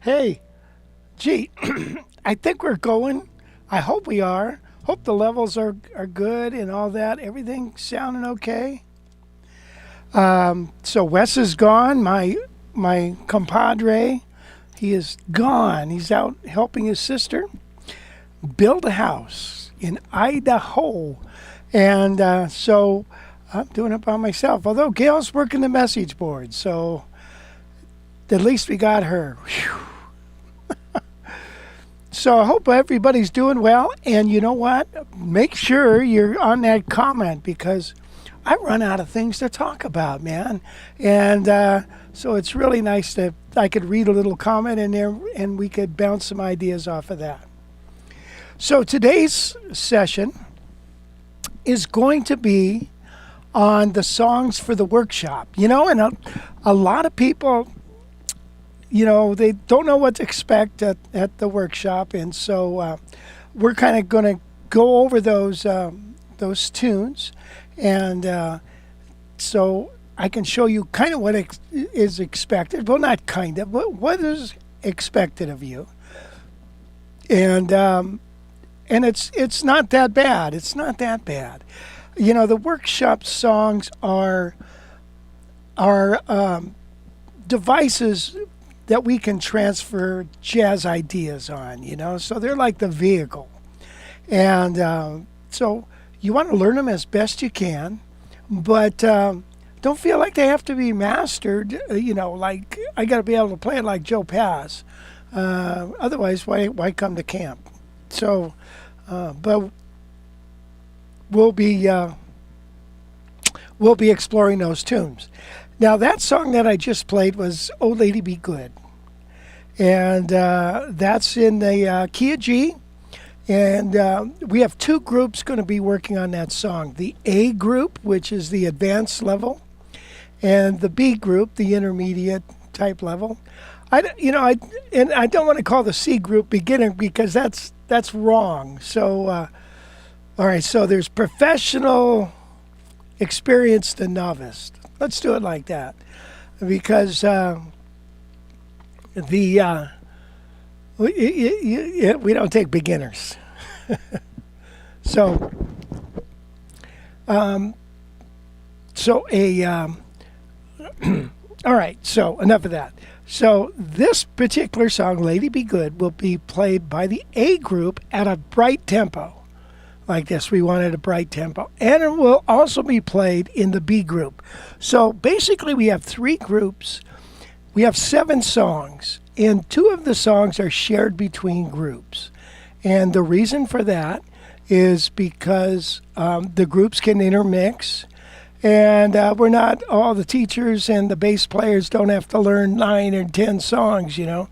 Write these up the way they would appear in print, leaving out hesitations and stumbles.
Hey, gee, I think we're going. I hope we are. Hope the levels are good and all that. Everything sounding okay. So Wes is gone. My compadre, he is gone. He's out helping his sister build a house in Idaho. And so I'm doing it by myself. Although Gail's working the message board, so at least we got her. Whew. So I hope everybody's doing well. And you know what? Make sure you're on that comment because I run out of things to talk about, man. And so it's really nice that I could read a little comment in there and we could bounce some ideas off of that. So today's session is going to be on the songs for the workshop. You know, and a lot of people, you know, they don't know what to expect at the workshop. And so we're kind of going to go over those tunes. And so I can show you kind of what is expected. Well, not kind of, but what is expected of you. And it's not that bad. It's not that bad. You know, the workshop songs are devices that we can transfer jazz ideas on, you know. So they're like the vehicle. And so you want to learn them as best you can, but don't feel like they have to be mastered, you know, like I got to be able to play it like Joe Pass. Otherwise, why come to camp? So, but we'll be exploring those tunes. Now, that song that I just played was "Oh Lady Be Good." And that's in the key of G. And we have two groups going to be working on that song. The A group, which is the advanced level, and the B group, the intermediate type level. I don't want to call the C group beginner because that's wrong. So, all right, so there's professional, experienced, and novice. Let's do it like that, because we don't take beginners. So, all right. So enough of that. So this particular song, "Lady Be Good," will be played by the A group at a bright tempo. Like this, we wanted a bright tempo. And it will also be played in the B group. So basically we have three groups. We have 7 songs, and 2 of the songs are shared between groups. And the reason for that is because the groups can intermix, and we're not, all the teachers and the bass players don't have to learn 9 or 10 songs, you know.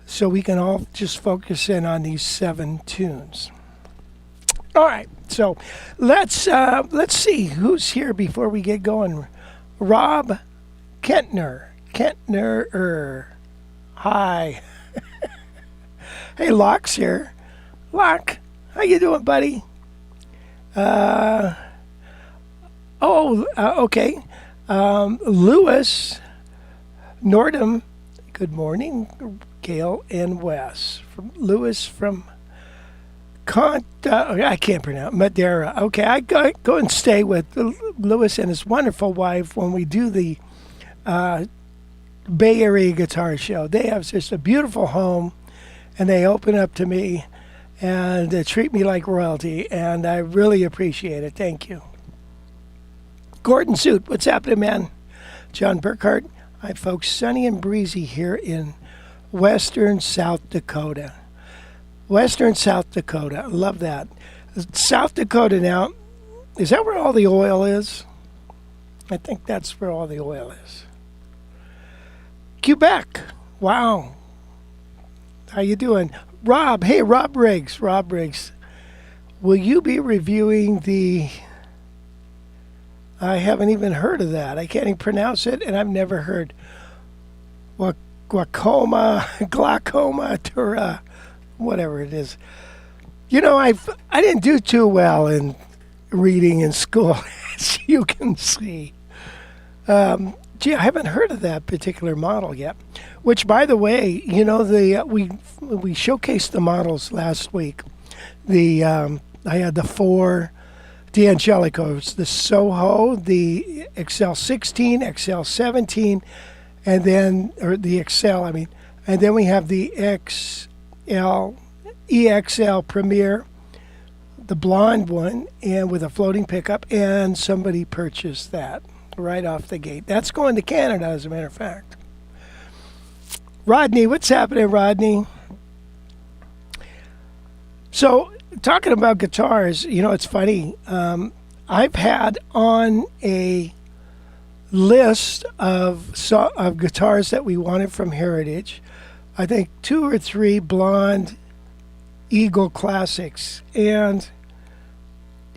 So we can all just focus in on these 7 tunes. All right, so let's see who's here before we get going. Rob Kentner. Hi. Hey, Locke's here. Locke, how you doing, buddy? Okay. Lewis Nordham. Good morning, Gail and Wes. From Lewis from I can't pronounce Madeira. Okay, I go and stay with Lewis and his wonderful wife when we do the Bay Area Guitar Show. They have just a beautiful home, and they open up to me and treat me like royalty, and I really appreciate it. Thank you. Gordon Suit, what's happening, man? John Burkhart. Hi, folks. Sunny and breezy here in western South Dakota. Western South Dakota. Love that. South Dakota now, is that where all the oil is? I think that's where all the oil is. Quebec. Wow. How you doing? Rob. Hey, Rob Riggs. Rob Riggs. Will you be reviewing the... I haven't even heard of that. I can't even pronounce it, and I've never heard glaucoma, whatever it is. You know, I didn't do too well in reading in school, as you can see. I haven't heard of that particular model yet. Which, by the way, you know, we showcased the models last week. I had the 4 D'Angelicos, the Soho, the XL16, XL17, and then, or the XL, I mean, and then we have the EXL Premier, the blonde one, and with a floating pickup, and somebody purchased that right off the gate. That's going to Canada, as a matter of fact. Rodney, what's happening, Rodney? So, talking about guitars, you know, it's funny. I've had on a list of guitars that we wanted from Heritage, I think 2 or 3 blonde Eagle classics, and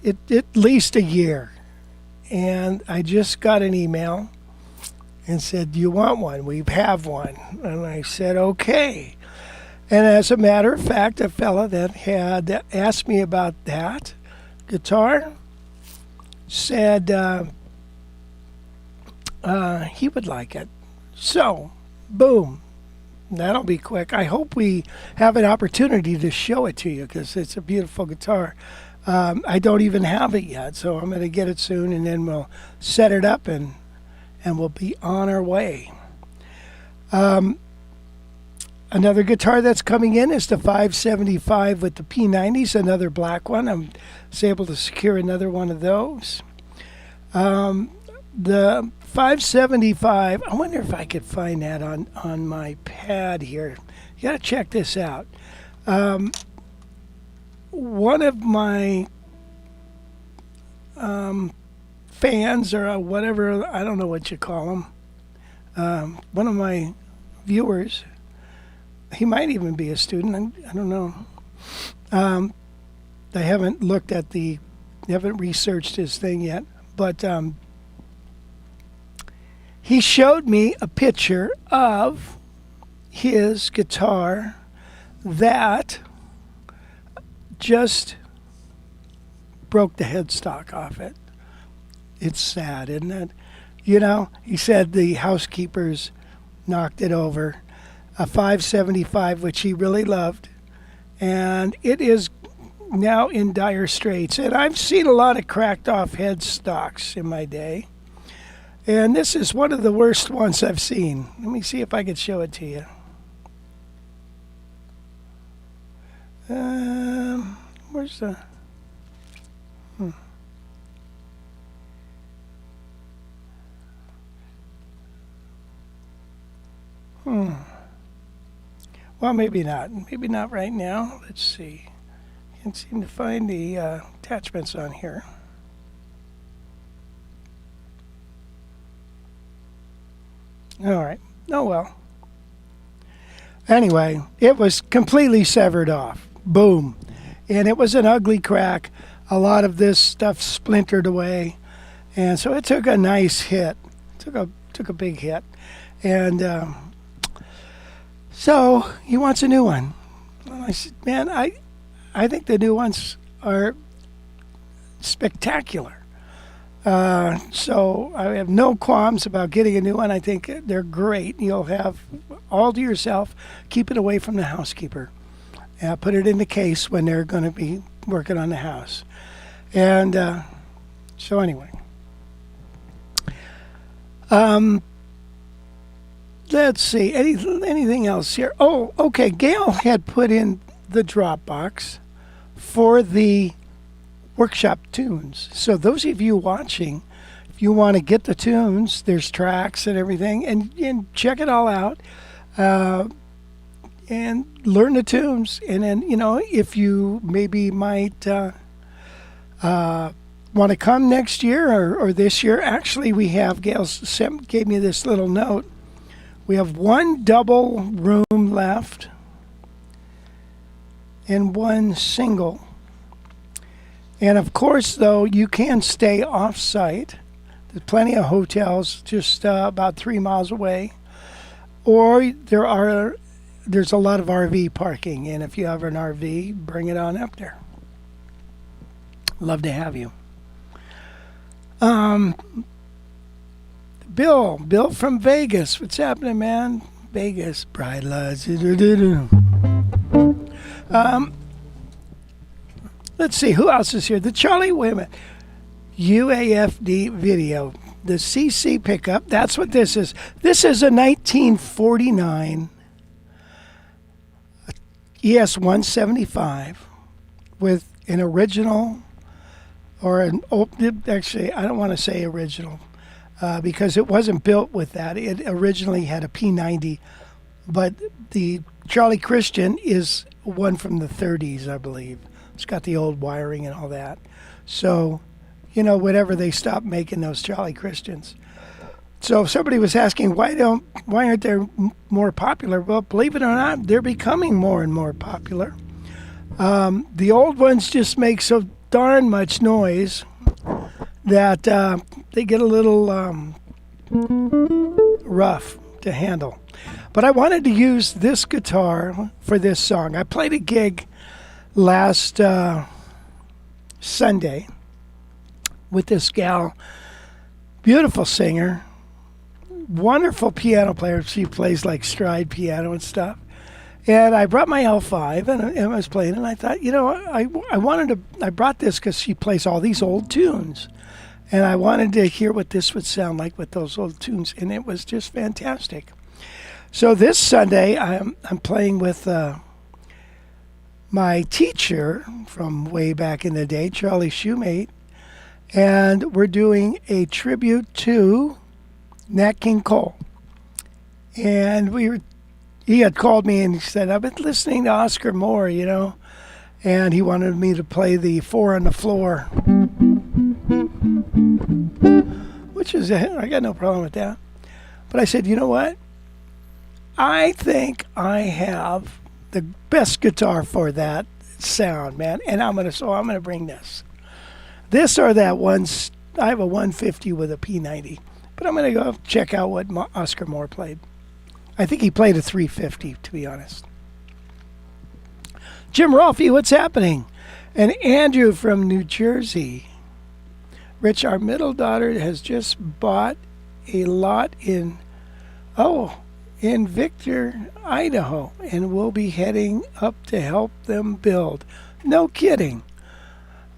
at least a year. And I just got an email and said, "Do you want one? We have one." And I said, "Okay." And as a matter of fact, a fella that had asked me about that guitar said he would like it. So, boom. That'll be quick. I hope we have an opportunity to show it to you because it's a beautiful guitar. I don't even have it yet, so I'm going to get it soon, and then we'll set it up and we'll be on our way. Another guitar that's coming in is the 575 with the P90s, another black one. I was able to secure another one of those. The 575, I wonder if I could find that on my pad here. You got to check this out. One of my fans, or whatever, I don't know what you call them, one of my viewers, he might even be a student, I don't know. I haven't researched his thing yet, but he showed me a picture of his guitar that just broke the headstock off it. It's sad, isn't it? You know, he said the housekeepers knocked it over. A 575, which he really loved, and it is now in dire straits. And I've seen a lot of cracked off headstocks in my day, and this is one of the worst ones I've seen. Let me see if I can show it to you. Where's the... Well, maybe not. Maybe not right now. Let's see. Can't seem to find the attachments on here. All right. Oh, well. Anyway, it was completely severed off. Boom. And it was an ugly crack. A lot of this stuff splintered away. And so it took a nice hit. Took took a big hit. And so he wants a new one. And I said, man, I think the new ones are spectacular. So I have no qualms about getting a new one. I think they're great. You'll have all to yourself. Keep it away from the housekeeper. Put it in the case when they're going to be working on the house. And so anyway. Let's see. Anything else here? Oh, okay. Gail had put in the Dropbox for the workshop tunes. So those of you watching, if you want to get the tunes, there's tracks and everything, and check it all out, and learn the tunes. And then, if you maybe might want to come next year or this year, actually we have, gave me this little note. We have one double room left and one single. And of course, though, you can stay off-site. There's plenty of hotels just about 3 miles away. Or there's a lot of RV parking. And if you have an RV, bring it on up there. Love to have you. Bill from Vegas. What's happening, man? Vegas. Bride lights. Let's see, who else is here? The Charlie Women UAFD video. The CC pickup. That's what this is. This is a 1949 ES 175 with an original, actually, I don't want to say original because it wasn't built with that. It originally had a P90, but the Charlie Christian is one from the 30s, I believe. It's got the old wiring and all that. So, whenever they stopped making those Charlie Christians. So somebody was asking, why aren't they more popular? Well, believe it or not, they're becoming more and more popular. The old ones just make so darn much noise that they get a little rough to handle. But I wanted to use this guitar for this song. I played a gig last Sunday with this gal, beautiful singer, wonderful piano player. She plays like stride piano and stuff. And I brought my L5 and I was playing, and I thought, I brought this because she plays all these old tunes. And I wanted to hear what this would sound like with those old tunes, and it was just fantastic. So this Sunday, I'm playing with my teacher from way back in the day, Charlie Shoemate, and we're doing a tribute to Nat King Cole. And he had called me and he said, I've been listening to Oscar Moore, and he wanted me to play the 4 on the Floor, which is, I got no problem with that. But I said, you know what? I think I have the best guitar for that sound, man. And I'm gonna bring this or that one. I have a 150 with a P90, but I'm gonna go check out what Oscar Moore played. I think he played a 350, to be honest. Jim Rolfe, what's happening? And Andrew from New Jersey. Rich, our middle daughter has just bought a lot in Victor, Idaho, and we'll be heading up to help them build. No kidding.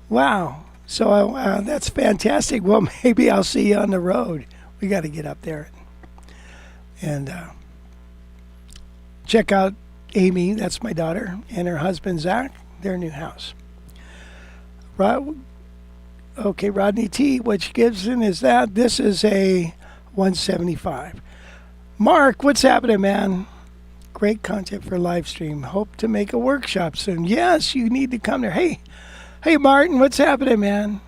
Wow. So that's fantastic. Well, maybe I'll see you on the road. We got to get up there and check out Amy, that's my daughter, and her husband, Zach, their new house. Rodney T., which Gibson is that? This is a 175. Mark, what's happening, man? Great content for live stream. Hope to make a workshop soon. Yes, you need to come there. Hey, Martin, what's happening, man?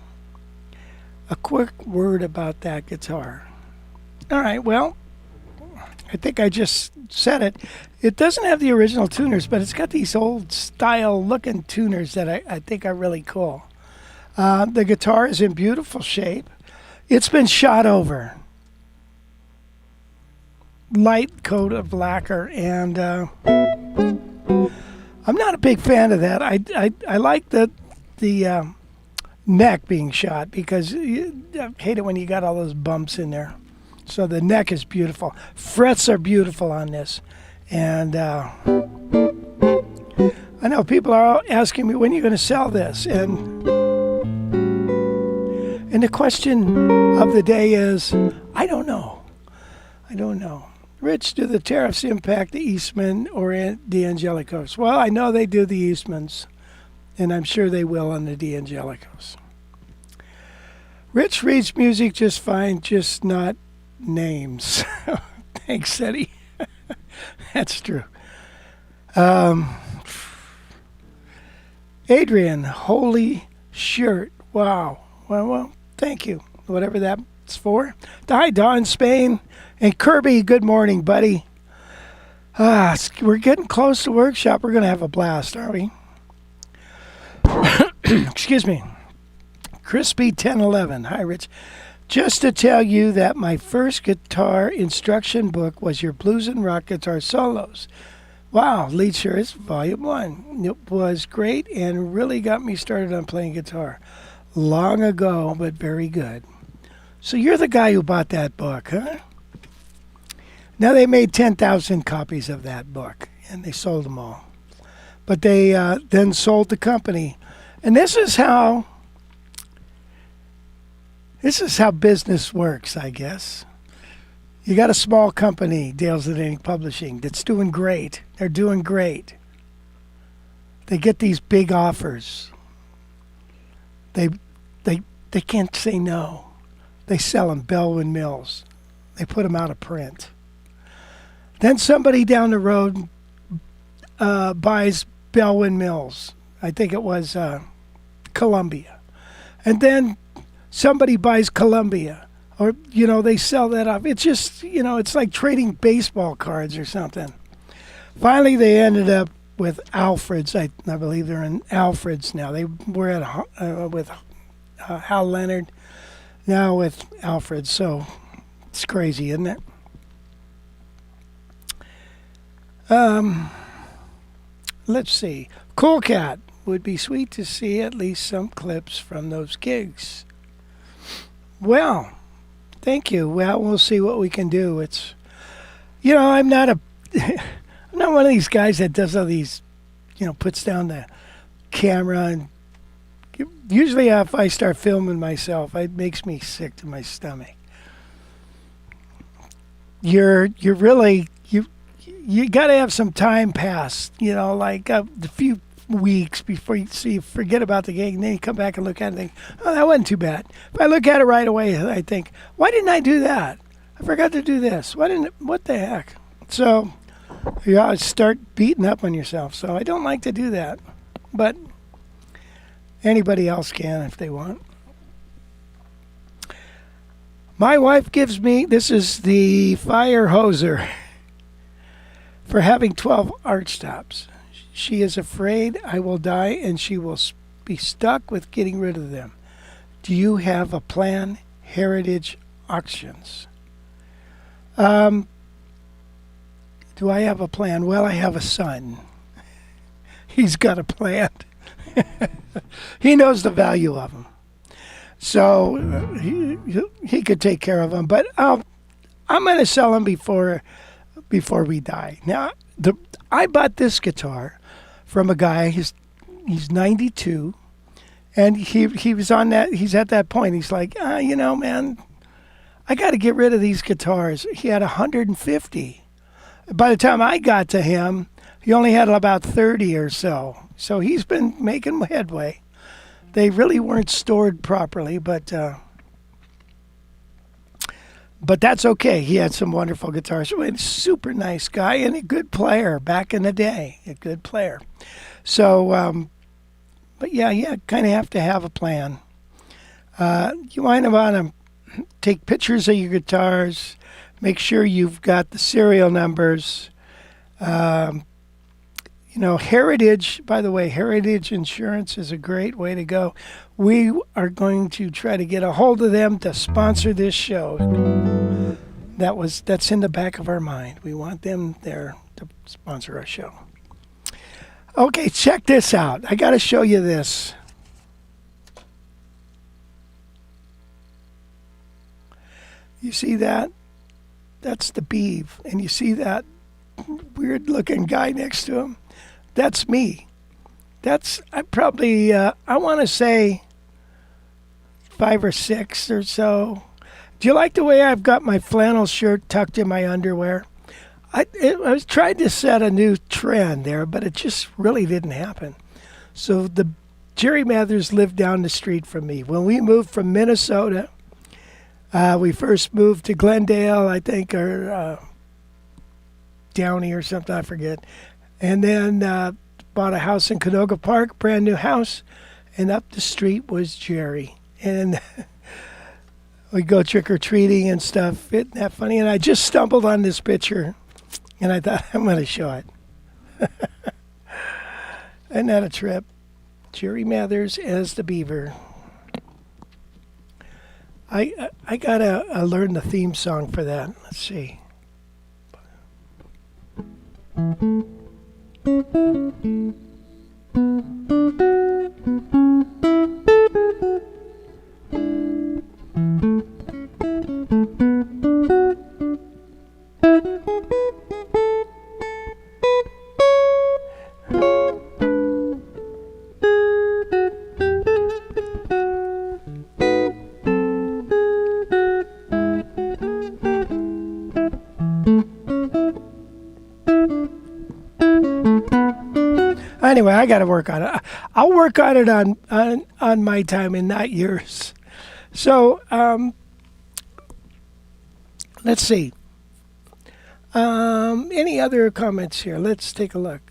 A quick word about that guitar. All right, well, I think I just said it. It doesn't have the original tuners, but it's got these old style looking tuners that I think are really cool. The guitar is in beautiful shape. It's been shot over. light coat of lacquer, and I'm not a big fan of that. I like the neck being shot because I hate it when you got all those bumps in there. So the neck is beautiful. Frets are beautiful on this, and I know people are asking me, when are you going to sell this? And the question of the day is, I don't know. Rich, do the tariffs impact the Eastman or the Angelicos? Well, I know they do the Eastmans, and I'm sure they will on the D'Angelicos. Rich reads music just fine, just not names. Thanks, Eddie. That's true. Adrian, holy shirt. Wow. Well, thank you. Whatever that's for. Hi, Don, Spain. And Kirby, good morning, buddy. We're getting close to workshop. We're going to have a blast, aren't we? Excuse me. Crispy 1011. Hi, Rich. Just to tell you that my first guitar instruction book was your blues and rock guitar solos. Wow, Lead Shirts, Volume 1. It was great and really got me started on playing guitar. Long ago, but very good. So you're the guy who bought that book, huh? Now they made 10,000 copies of that book, and they sold them all. But they then sold the company. And this is how business works, I guess. You got a small company, Dale's Leading Publishing, that's doing great. They're doing great. They get these big offers. They can't say no. They sell them, Bellwin Mills. They put them out of print. Then somebody down the road buys Bellwin Mills. I think it was Columbia. And then somebody buys Columbia. Or, they sell that off. It's just, it's like trading baseball cards or something. Finally, they ended up with Alfred's. I believe they're in Alfred's now. They were at with Hal Leonard, now with Alfred. So it's crazy, isn't it? Let's see. Cool Cat. Would be sweet to see at least some clips from those gigs. Well, thank you. Well, we'll see what we can do. It's, I'm not one of these guys that does all these, puts down the camera, and usually if I start filming myself, it makes me sick to my stomach. You're really, you got to have some time pass, like a few weeks before you forget about the gig, and then you come back and look at it and think, oh, that wasn't too bad. If I look at it right away, I think, why didn't I do that? I forgot to do this. What the heck? So you always start beating up on yourself. So I don't like to do that. But anybody else can if they want. My wife gives me, this is the fire hoser, for having 12 arch tops. She is afraid I will die and she will be stuck with getting rid of them. Do you have a plan? Heritage Auctions. Do I have a plan? Well, I have a son. He's got a plan. He knows the value of them. So he could take care of them. But I'm going to sell them before we die. Now, I bought this guitar from a guy. He's 92, and he was on that. He's at that point. He's like, man, I got to get rid of these guitars. He had 150. By the time I got to him, he only had about 30 or so. So he's been making headway. They really weren't stored properly, but that's okay. He had some wonderful guitars. Super nice guy and a good player back in the day. A good player. So, but yeah, kind of have to have a plan. You might want to take pictures of your guitars. Make sure you've got the serial numbers. Heritage, by the way, Heritage Insurance is a great way to go. We are going to try to get a hold of them to sponsor this show. that's in the back of our mind. We want them there to sponsor our show. Okay, check this out. I got to show you this. You see that? That's the beeve. And you see that weird looking guy next to him? That's me. I probably, I want to say 5 or 6 or so. Do you like the way I've got my flannel shirt tucked in my underwear? I was trying to set a new trend there, but it just really didn't happen. So the Jerry Mathers lived down the street from me. When we moved from Minnesota, we first moved to Glendale, I think, or Downey or something, I forget. And then bought a house in Canoga Park, brand new house. And up the street was Jerry. And we go trick-or-treating and stuff. Isn't that funny? And I just stumbled on this picture. And I thought, I'm going to show it. Isn't that a trip? Jerry Mathers as the beaver. I gotta learn the theme song for that. Let's see. Anyway, I got to work on it. I'll work on it on my time and not yours. So let's see. Any other comments here? Let's take a look.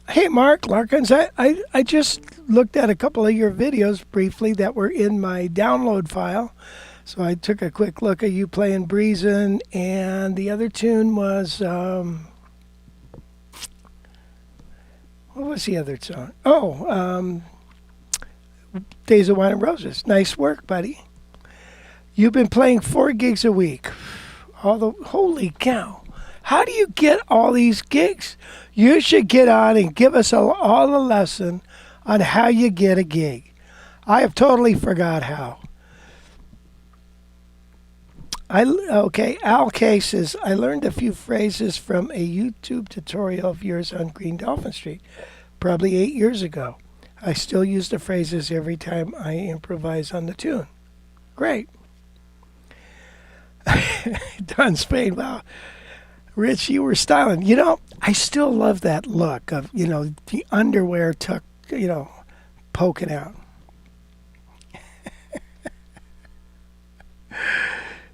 Hey, Mark Larkins, I just looked at a couple of your videos briefly that were in my download file. So I took a quick look at you playing Breezin', and the other tune was... what was the other song? Oh, Days of Wine and Roses. Nice work, buddy. You've been playing 4 gigs a week. Holy cow. How do you get all these gigs? You should get on and give us all a lesson on how you get a gig. I have totally forgot how. Okay, Al K says, I learned a few phrases from a YouTube tutorial of yours on Green Dolphin Street, probably 8 years ago. I still use the phrases every time I improvise on the tune. Great. Don Spain, wow. Rich, you were styling. You know, I still love that look of, the underwear tucked, poking out.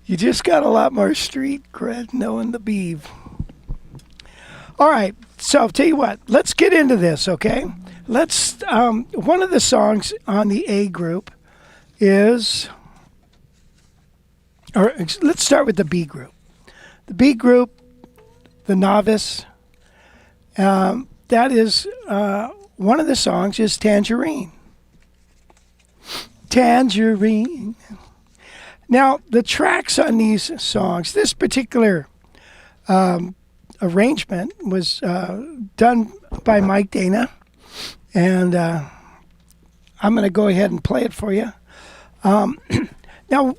You just got a lot more street cred knowing the beeve. All right, so I'll tell you what. Let's get into this, okay? Let's. One of the songs on the A group is, or let's start with the B group. The B group, the novice. That is one of the songs is Tangerine. Tangerine. Now, the tracks on these songs, this particular arrangement was done by Mike Dana, and I'm going to go ahead and play it for you. Now,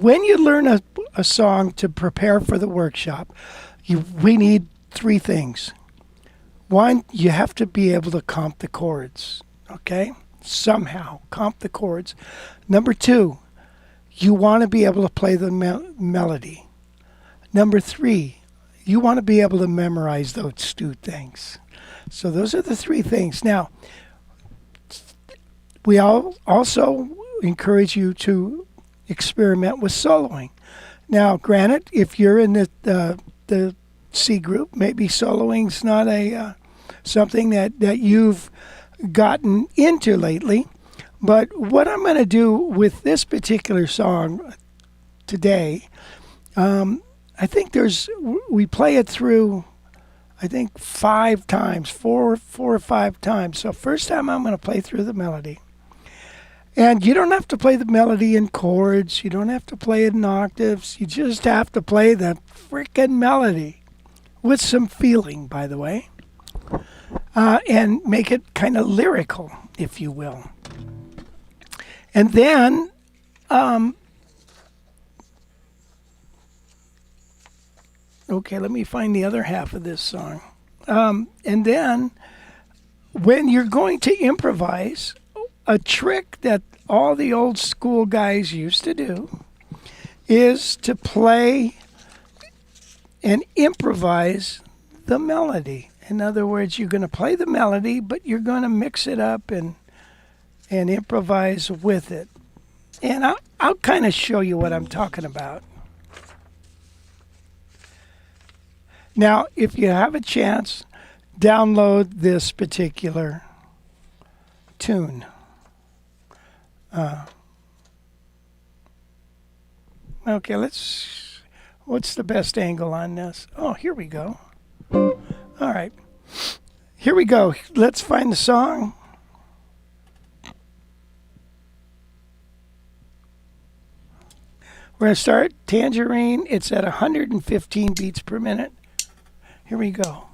when you learn a song to prepare for the workshop, we need 3 things. One, you have to be able to comp the chords, okay? Somehow, comp the chords. Number 2, you want to be able to play the melody. Number 3, you want to be able to memorize those 2 things. So those are the 3 things. Now, we also encourage you to experiment with soloing. Now, granted, if you're in the C group, maybe soloing's not something that you've gotten into lately. But what I'm going to do with this particular song today, I think we play it through, I think 5 times, 4 or 5 times. So first time I'm going to play through the melody. And you don't have to play the melody in chords. You don't have to play it in octaves. You just have to play the frickin' melody with some feeling, by the way, and make it kind of lyrical, if you will. And then, okay, let me find the other half of this song. And then, when you're going to improvise, a trick that all the old school guys used to do is to play and improvise the melody. In other words, you're going to play the melody, but you're going to mix it up and improvise with it. And I'll kind of show you what I'm talking about. Now, if you have a chance, download this particular tune. Okay, what's the best angle on this? Oh, here we go. All right. Here we go. Let's find the song. We're going to start Tangerine. It's at 115 beats per minute. Here we go.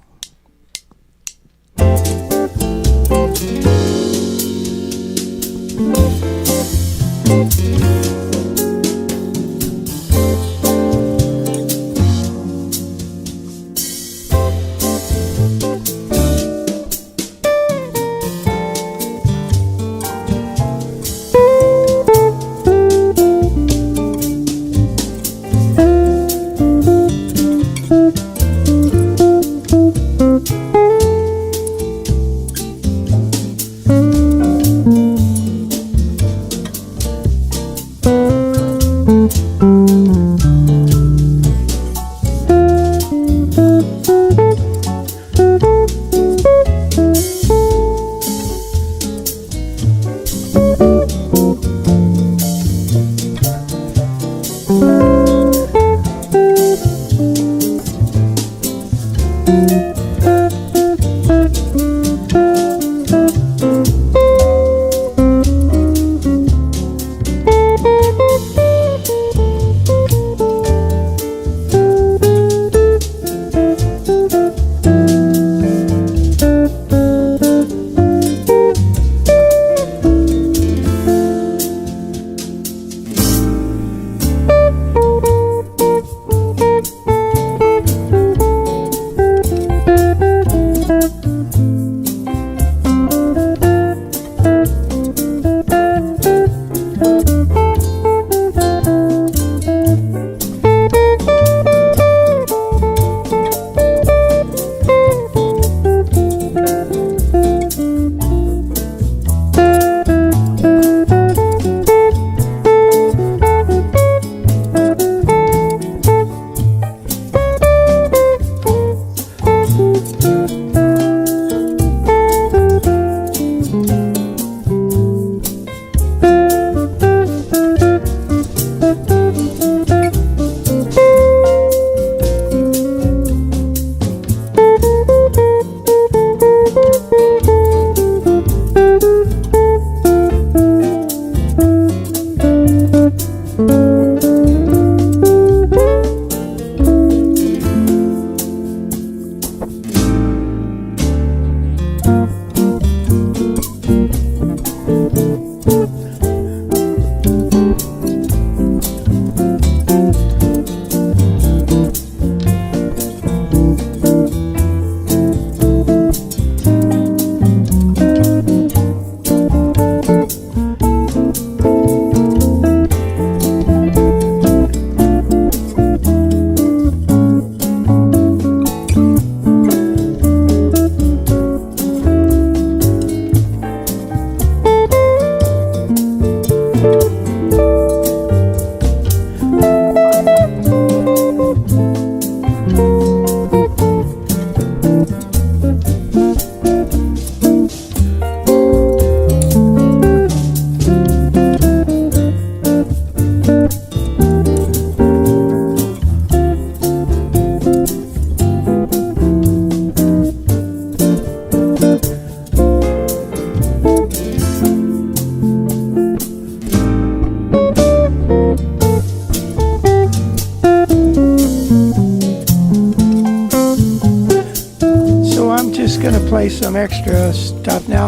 play some extra stuff now.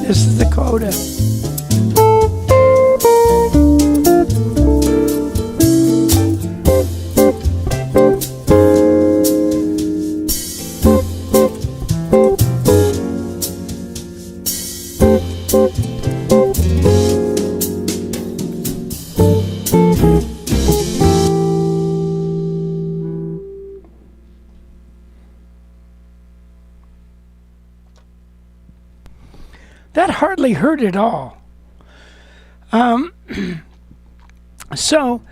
This is the coda. That hardly hurt at all. So,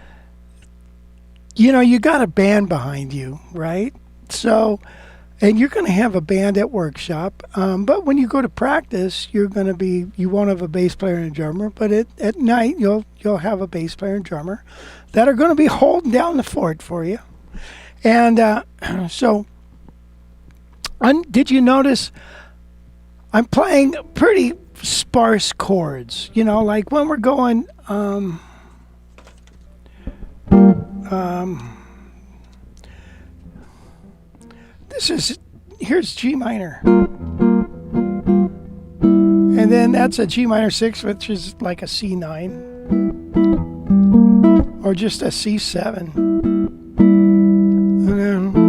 you know, you got a band behind you, right? So, and you're going to have a band at workshop. But when you go to practice, you won't have a bass player and a drummer. But at night, you'll have a bass player and drummer that are going to be holding down the fort for you. And did you notice? I'm playing pretty sparse chords, you know, like when we're going, here's G minor. And then that's a G minor 6, which is like a C9. Or just a C7. And then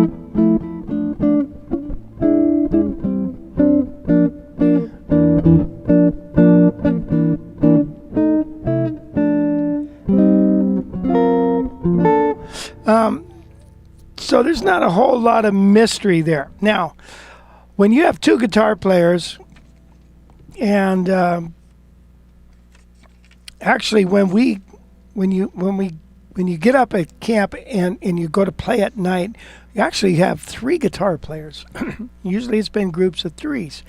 so there's not a whole lot of mystery there. Now, when you have two guitar players, and actually when you get up at camp and you go to play at night, you actually have three guitar players. Usually it's been groups of threes.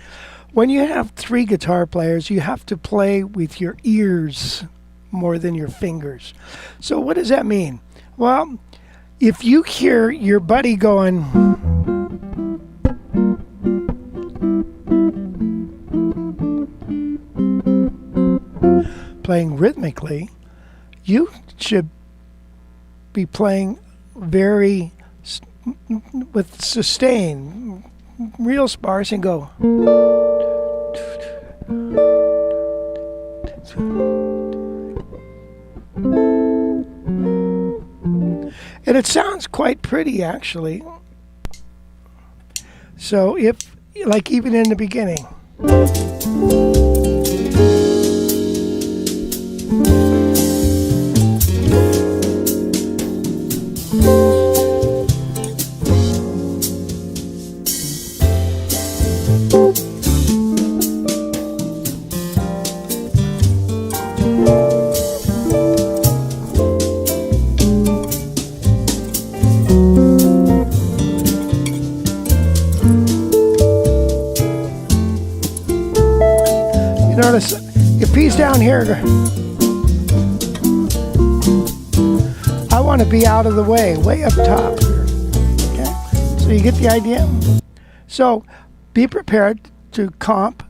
When you have three guitar players, you have to play with your ears more than your fingers. So what does that mean? Well, if you hear your buddy going, playing rhythmically, you should be playing very with sustain, real sparse, and go. And it sounds quite pretty, actually. So if, like even in the beginning. Notice if he's down here, I want to be out of the way up top here. Okay, so you get the idea. So be prepared to comp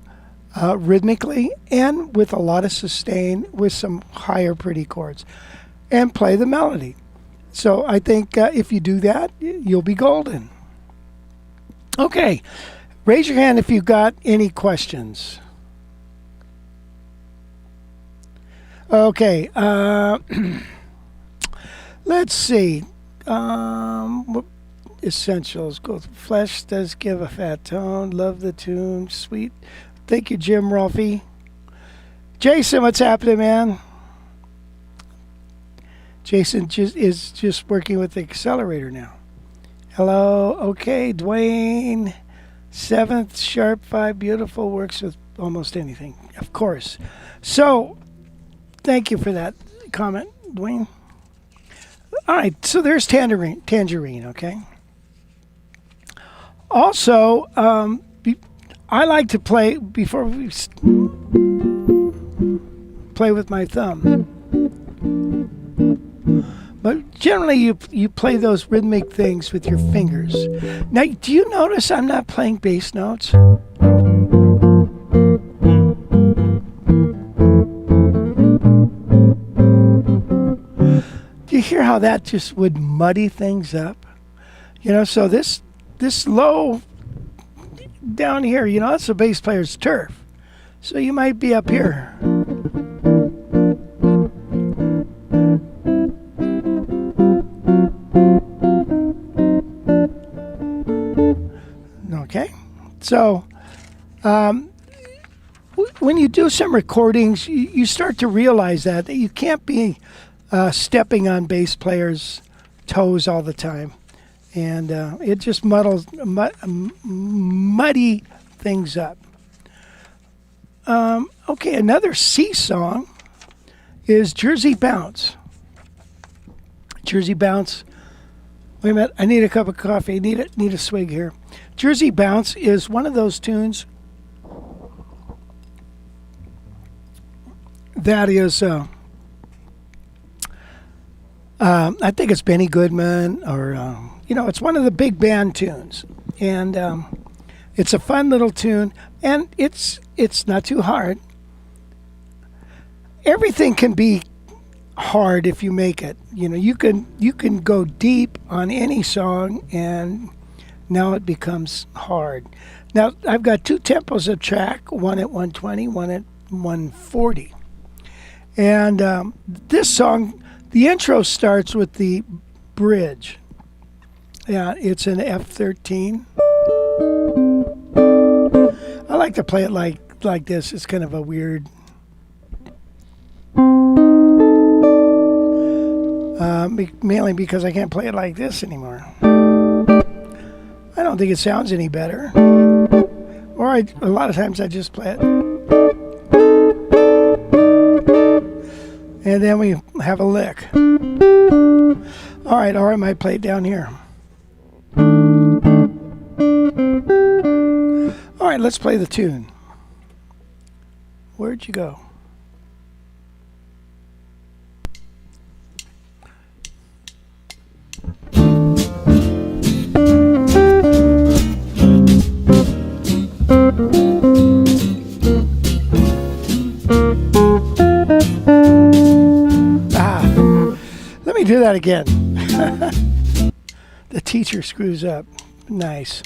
rhythmically and with a lot of sustain with some higher pretty chords, and play the melody. So I think if you do that, you'll be golden. Okay, raise your hand if you've got any questions. Okay, let's see. Essentials. Go. Flesh does give a fat tone. Love the tune. Sweet. Thank you, Jim Rolfe. Jason, what's happening, man? Jason is just working with the accelerator now. Hello. Okay, Dwayne. 7th, sharp 5, beautiful, works with almost anything. Of course. So, thank you for that comment, Dwayne. All right, so there's Tangerine, okay? Also, I like to play, before we play with my thumb. But generally, you play those rhythmic things with your fingers. Now, do you notice I'm not playing bass notes? Do you hear how that just would muddy things up? You know, so this low down here, you know, that's a bass player's turf. So you might be up here. Okay, so when you do some recordings, you start to realize that you can't be stepping on bass players' toes all the time, and it just muddy things up. Okay, another C song is Jersey Bounce. Jersey Bounce. Wait a minute, I need a cup of coffee. Need a swig here. Jersey Bounce is one of those tunes that is, I think it's Benny Goodman, or, you know, it's one of the big band tunes. And it's a fun little tune, and it's not too hard. Everything can be hard if you make it. You know, you can go deep on any song, and now it becomes hard. Now I've got 2 tempos of track, one at 120, one at 140. And this song, the intro starts with the bridge. Yeah, it's an F13. I like to play it like this. It's kind of a weird. Mainly because I can't play it like this anymore. I don't think it sounds any better. Or a lot of times I just play it. And then we have a lick. All right, or I might play it down here. All right, let's play the tune. Where'd you go? Let me do that again. The teacher screws up. Nice.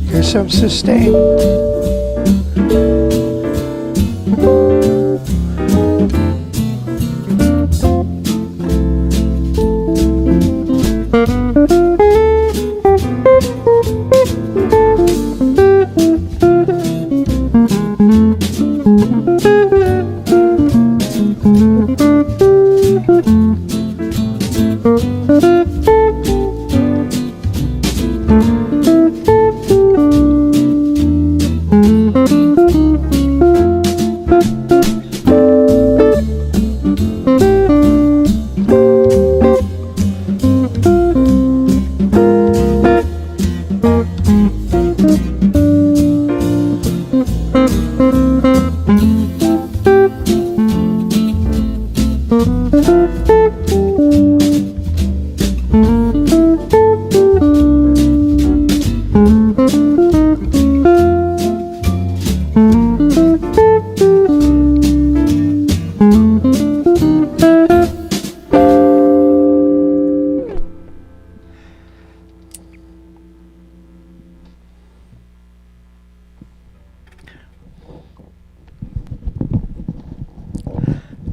Here's some sustain.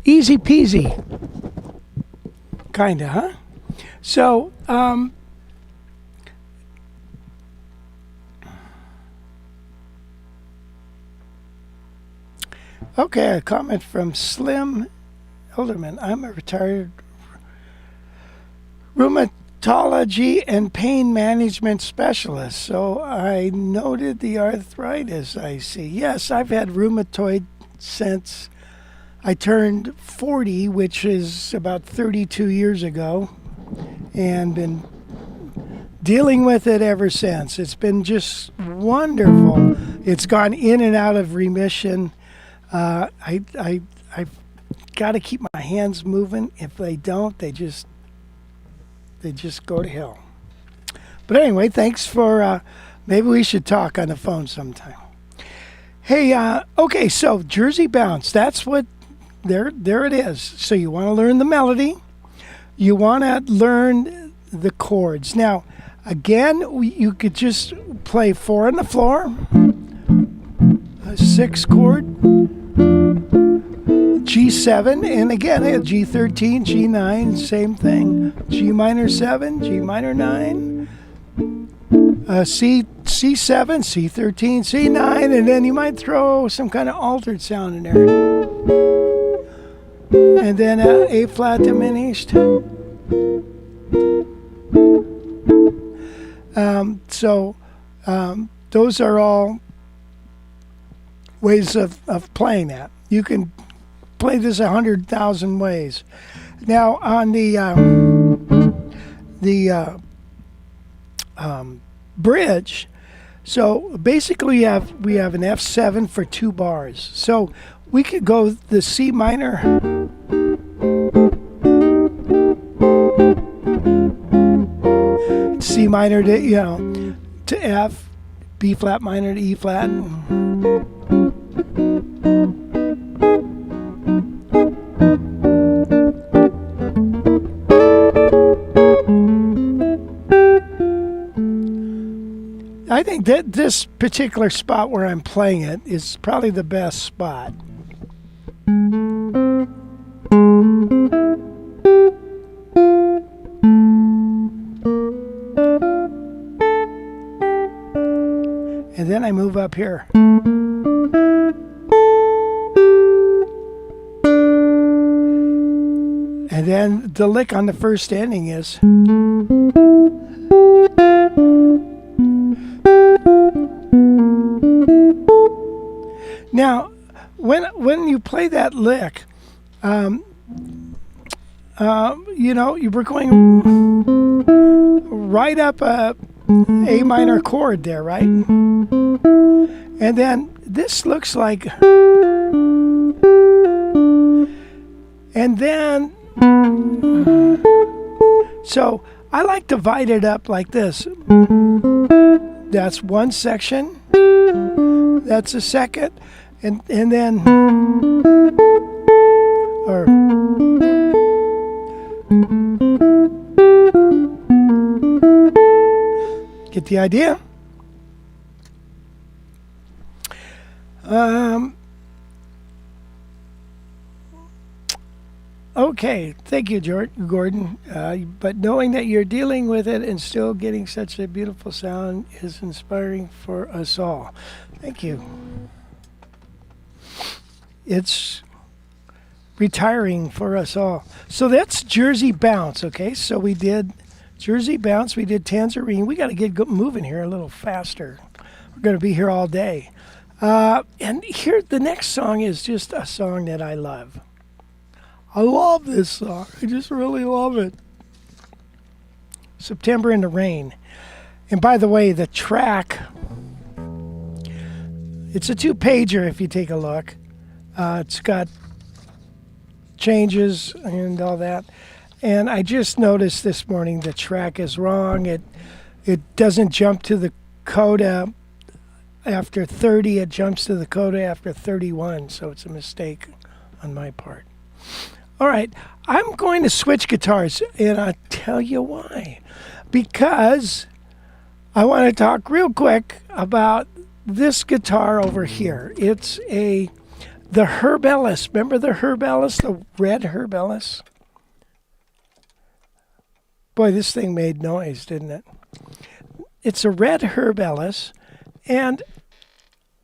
Easy peasy. Kinda, huh? So, okay, a comment from Slim Elderman. I'm a retired rheumatology and pain management specialist, so I noted the arthritis I see. Yes, I've had rheumatoid since I turned 40, which is about 32 years ago, and been dealing with it ever since. It's been just wonderful. It's gone in and out of remission. I've got to keep my hands moving. If they don't, they just go to hell. But anyway, thanks for. Maybe we should talk on the phone sometime. Hey, okay, so Jersey Bounce. That's what. There it is. So you want to learn the melody. You want to learn the chords. Now, again, you could just play 4 on the floor, a 6 chord, G7, and again, G13, G9, same thing. G minor 7, G minor 9, C7, C13, C9, and then you might throw some kind of altered sound in there. And then A flat diminished. Those are all ways of playing that. You can play this 100,000 ways. Now on the bridge, so basically we have an F7 for 2 bars. So we could go the C minor, C minor to F, B flat minor to E flat. I think that this particular spot where I'm playing it is probably the best spot. And then I move up here. And And then the lick on the first ending is. Now, when you play that lick, you know, you were going right up a minor chord there, right? And then this looks like, and then, so I like to divide it up like this. That's one section, that's a second, and then, or, get the idea? Okay, thank you, Gordon. But knowing that you're dealing with it and still getting such a beautiful sound is inspiring for us all. Thank you. It's retiring for us all. So that's Jersey Bounce, okay? So we did Jersey Bounce, we did Tangerine. We got to get moving here a little faster. We're going to be here all day. And here, the next song is just a song that I love. I love this song. I just really love it. September in the Rain. And by the way, the track, it's a 2-pager if you take a look. It's got changes and all that. And I just noticed this morning the track is wrong. It doesn't jump to the coda after 30. It jumps to the coda after 31. So it's a mistake on my part. All right, I'm going to switch guitars, and I'll tell you why. Because I want to talk real quick about this guitar over here. It's the Herb Ellis. Remember the Herb Ellis, the red Herb Ellis? Boy, this thing made noise, didn't it? It's a red Herb Ellis, and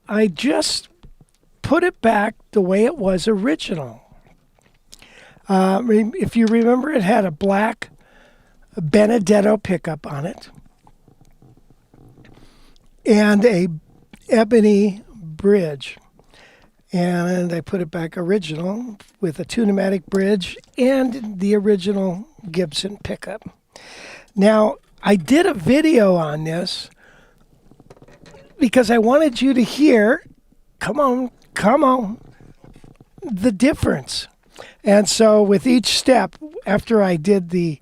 I just put it back the way it was original. If you remember, it had a black Benedetto pickup on it and a ebony bridge. And I put it back original with a Tune-o-matic bridge and the original Gibson pickup. Now, I did a video on this because I wanted you to hear, come on, the difference. And so with each step, after I did the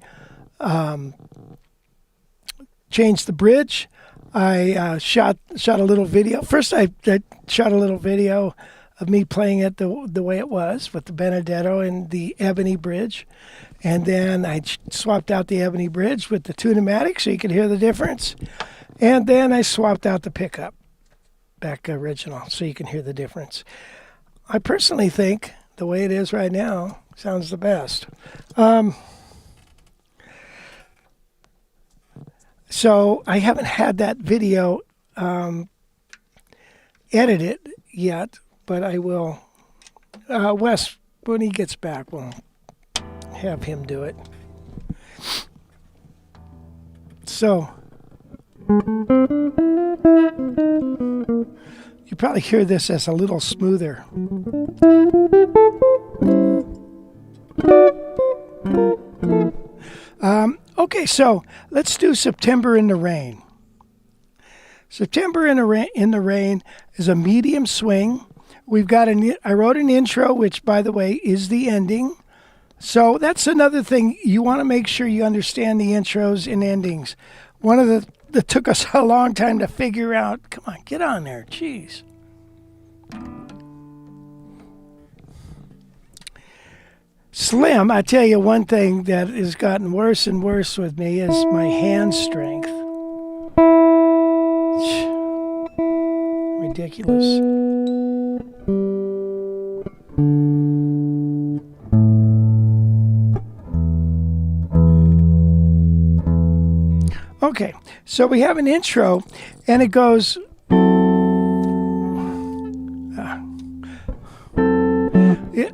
change the bridge, I shot a little video. First, I shot a little video of me playing it the way it was with the Benedetto and the ebony bridge. And then I swapped out the ebony bridge with the Tune-o-matic so you could hear the difference. And then I swapped out the pickup back original so you can hear the difference. I personally think the way it is right now sounds the best. So I haven't had that video edited yet, but I will. Wes, when he gets back, we'll have him do it. So you probably hear this as a little smoother. Okay, so let's do September in the Rain. September in the Rain is a medium swing. We've got I wrote an intro, which, by the way, is the ending. So that's another thing. You want to make sure you understand the intros and endings. One of that took us a long time to figure out. Come on, get on there. Jeez. Slim, I tell you one thing that has gotten worse and worse with me is my hand strength. Ridiculous. Okay, so we have an intro, and it goes.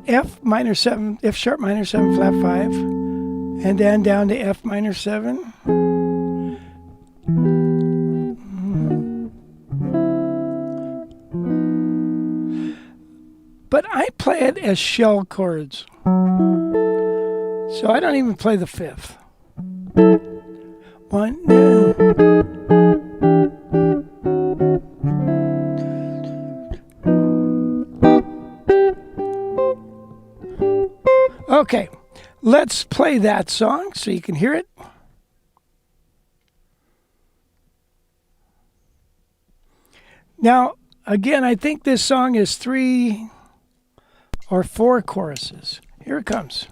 F minor 7, F sharp minor 7, flat 5. and then down to F minor 7. But I play it as shell chords. So I don't even play the 5th. 1, 2. Okay, let's play that song so you can hear it. Now, again, I think this song is 3 or 4 choruses. Here it comes.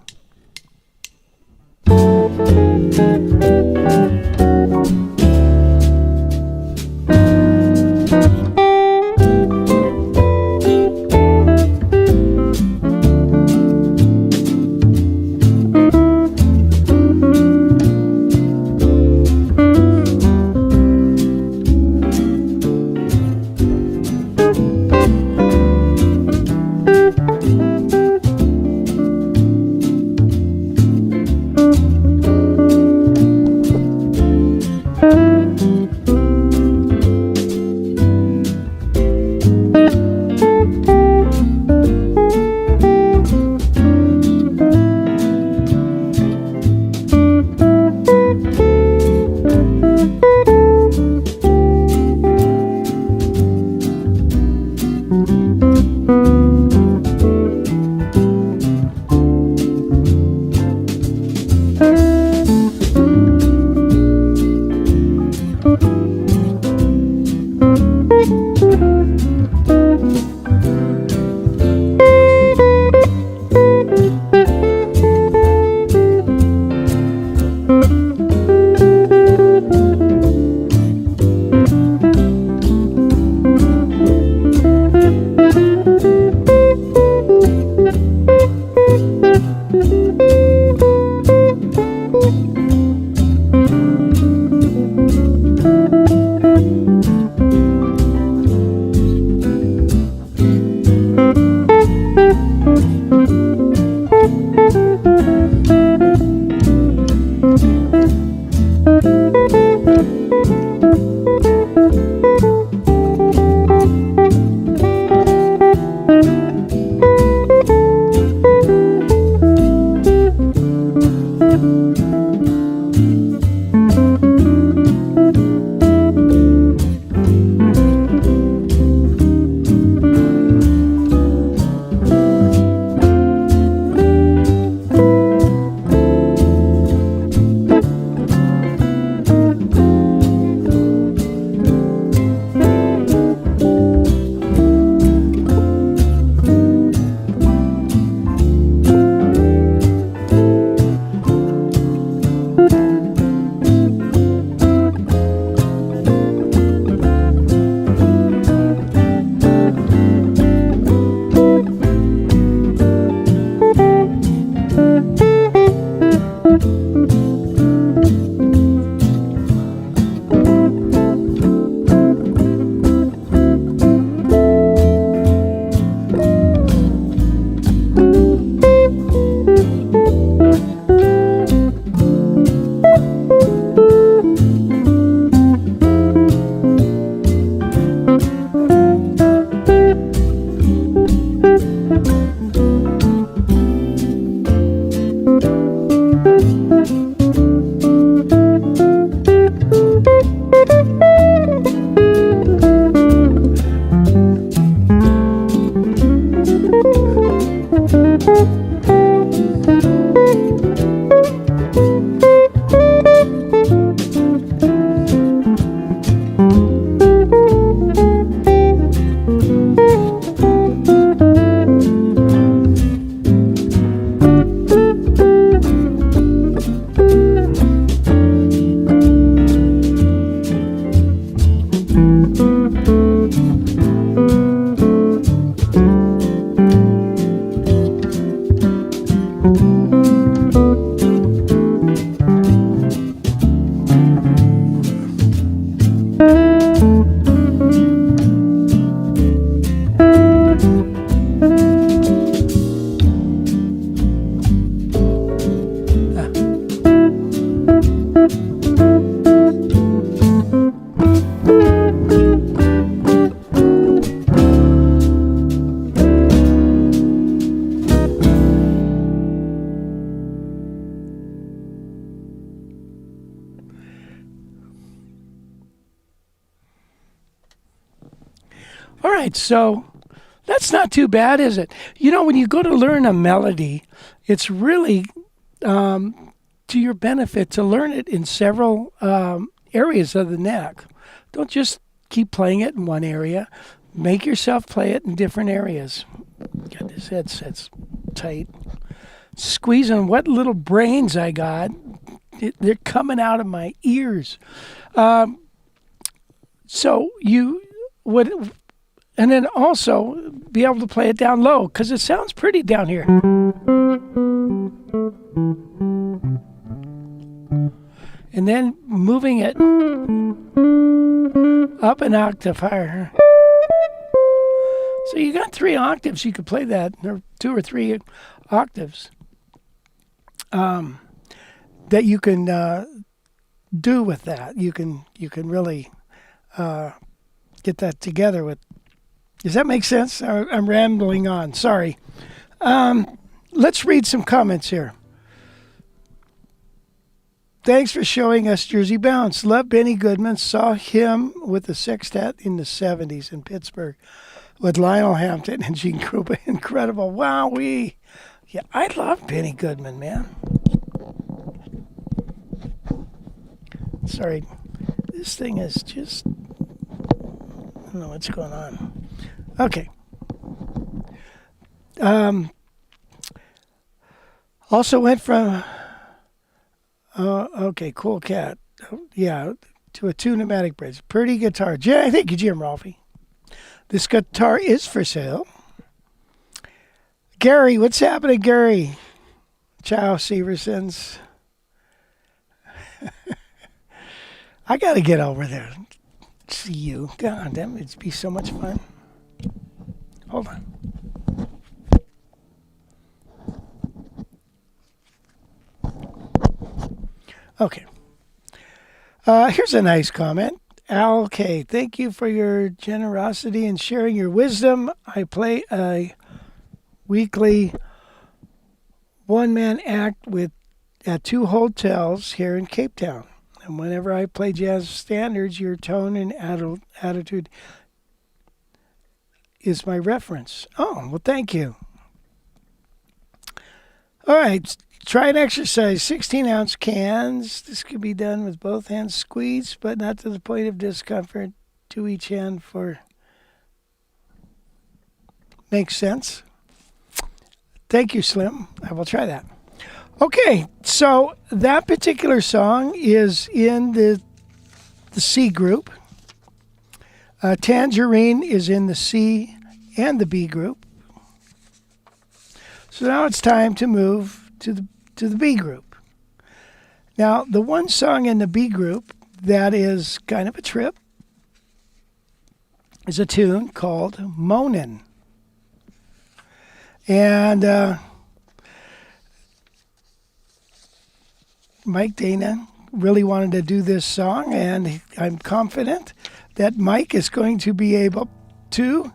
All right, so that's not too bad, is it? You know, when you go to learn a melody, it's really to your benefit to learn it in several areas of the neck. Don't just keep playing it in one area. Make yourself play it in different areas. Got this headset's tight. Squeezing what little brains I got. They're coming out of my ears. So you would, and then also be able to play it down low because it sounds pretty down here. And then moving it up an octave higher. So you got 3 octaves. You could play that, or 2 or 3 octaves that you can do with that. You can really get that together with. Does that make sense? I'm rambling on. Sorry. Let's read some comments here. Thanks for showing us Jersey Bounce. Love Benny Goodman. Saw him with the sextet in the 70s in Pittsburgh with Lionel Hampton and Gene Krupa. Incredible. Wowee. Yeah, I love Benny Goodman, man. Sorry. This thing is just... I don't know what's going on. Okay. Also went from... okay, Cool Cat. Yeah, to a 2 pneumatic bridge. Pretty guitar. Thank you, Jim Rolfe. This guitar is for sale. Gary, what's happening, Gary? Ciao, Seversons. I got to get over there. See you. God damn, it'd be so much fun. Hold on. Okay. Here's a nice comment. Al K. Thank you for your generosity and sharing your wisdom. I play a weekly one-man act at 2 hotels here in Cape Town. And whenever I play jazz standards, your tone and attitude is my reference. Oh, well, thank you. All right. Try an exercise. 16-ounce cans. This could be done with both hands squeezed, but not to the point of discomfort. To each hand for... Makes sense. Thank you, Slim. I will try that. Okay, so that particular song is in the C group. Tangerine is in the C and the B group. So now it's time to move to the B group. Now, the one song in the B group that is kind of a trip is a tune called Moanin. And Mike Dana really wanted to do this song, and I'm confident that Mike is going to be able to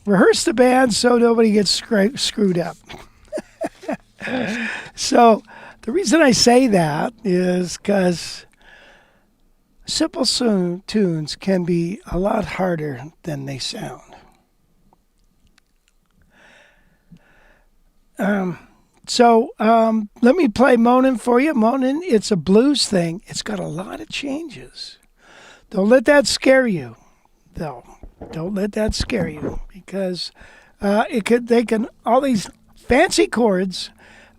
rehearse the band so nobody gets screwed up. So the reason I say that is because simple tunes can be a lot harder than they sound. So let me play Moanin for you. Moanin, it's a blues thing. It's got a lot of changes. Don't let that scare you, though. Don't let that scare you, because they can all these fancy chords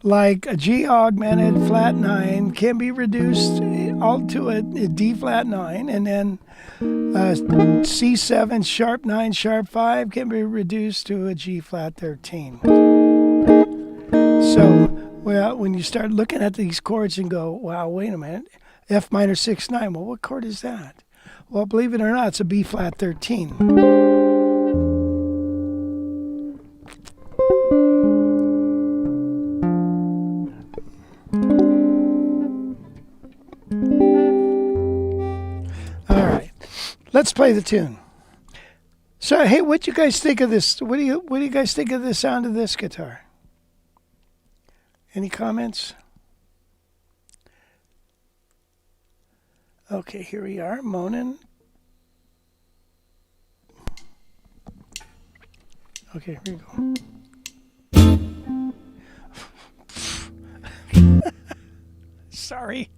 like a G augmented flat 9 can be reduced all to a D flat 9, and then C7 sharp 9 sharp 5 can be reduced to a G flat 13. So, well, when you start looking at these chords and go, wow, wait a minute, F minor 6 9, well, what chord is that? Well, believe it or not, it's a B flat 13. Let's play the tune. So, hey, what do you guys think of this? What do you guys think of the sound of this guitar? Any comments? Okay, here we are, Moanin. Okay, here we go. Sorry.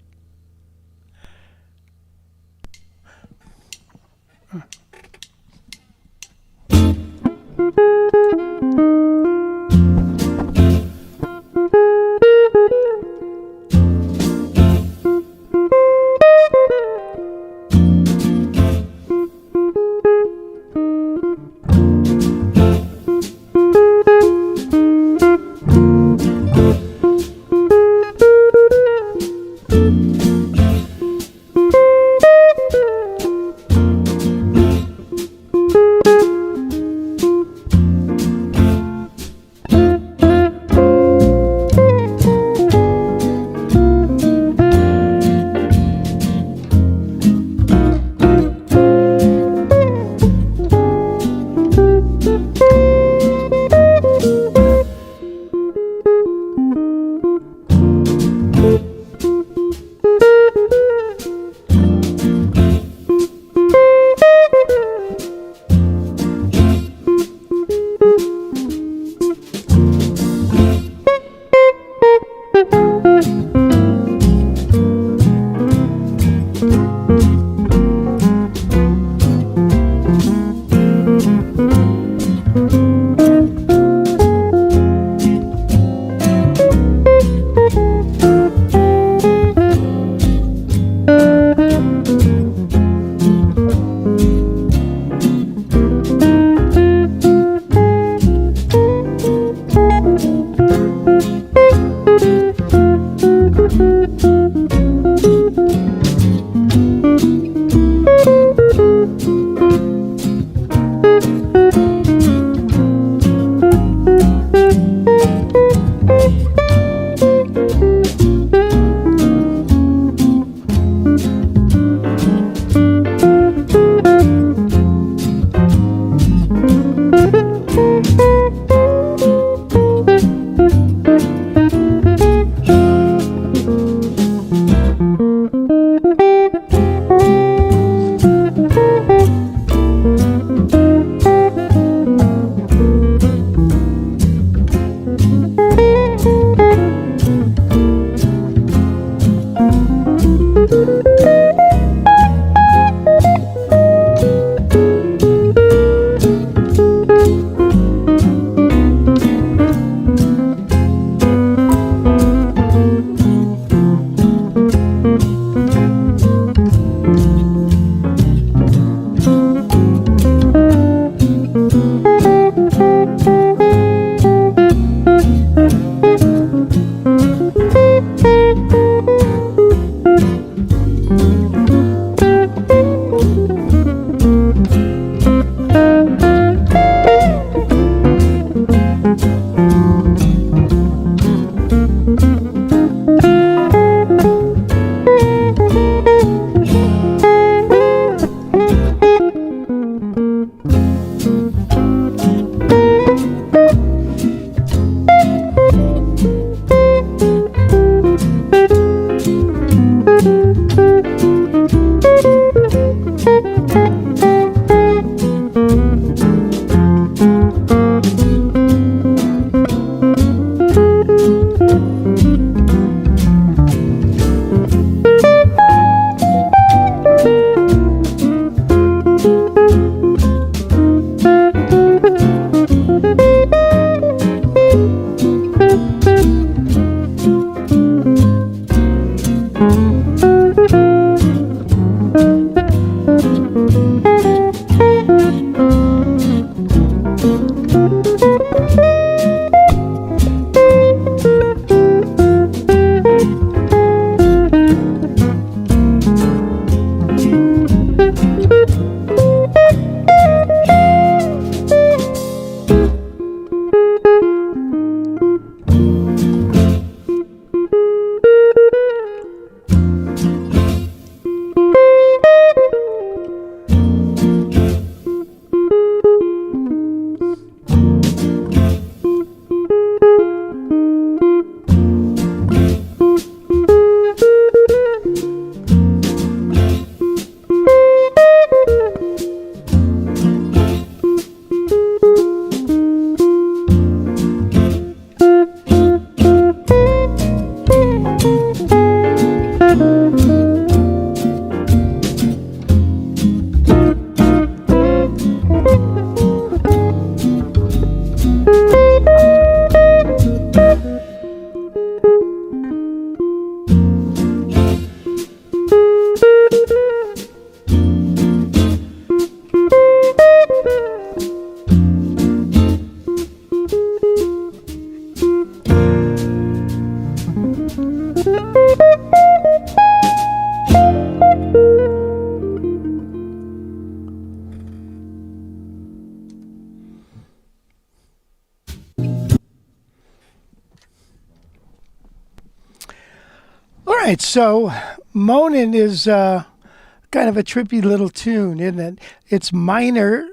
right, so Moanin is kind of a trippy little tune, isn't it? It's minor,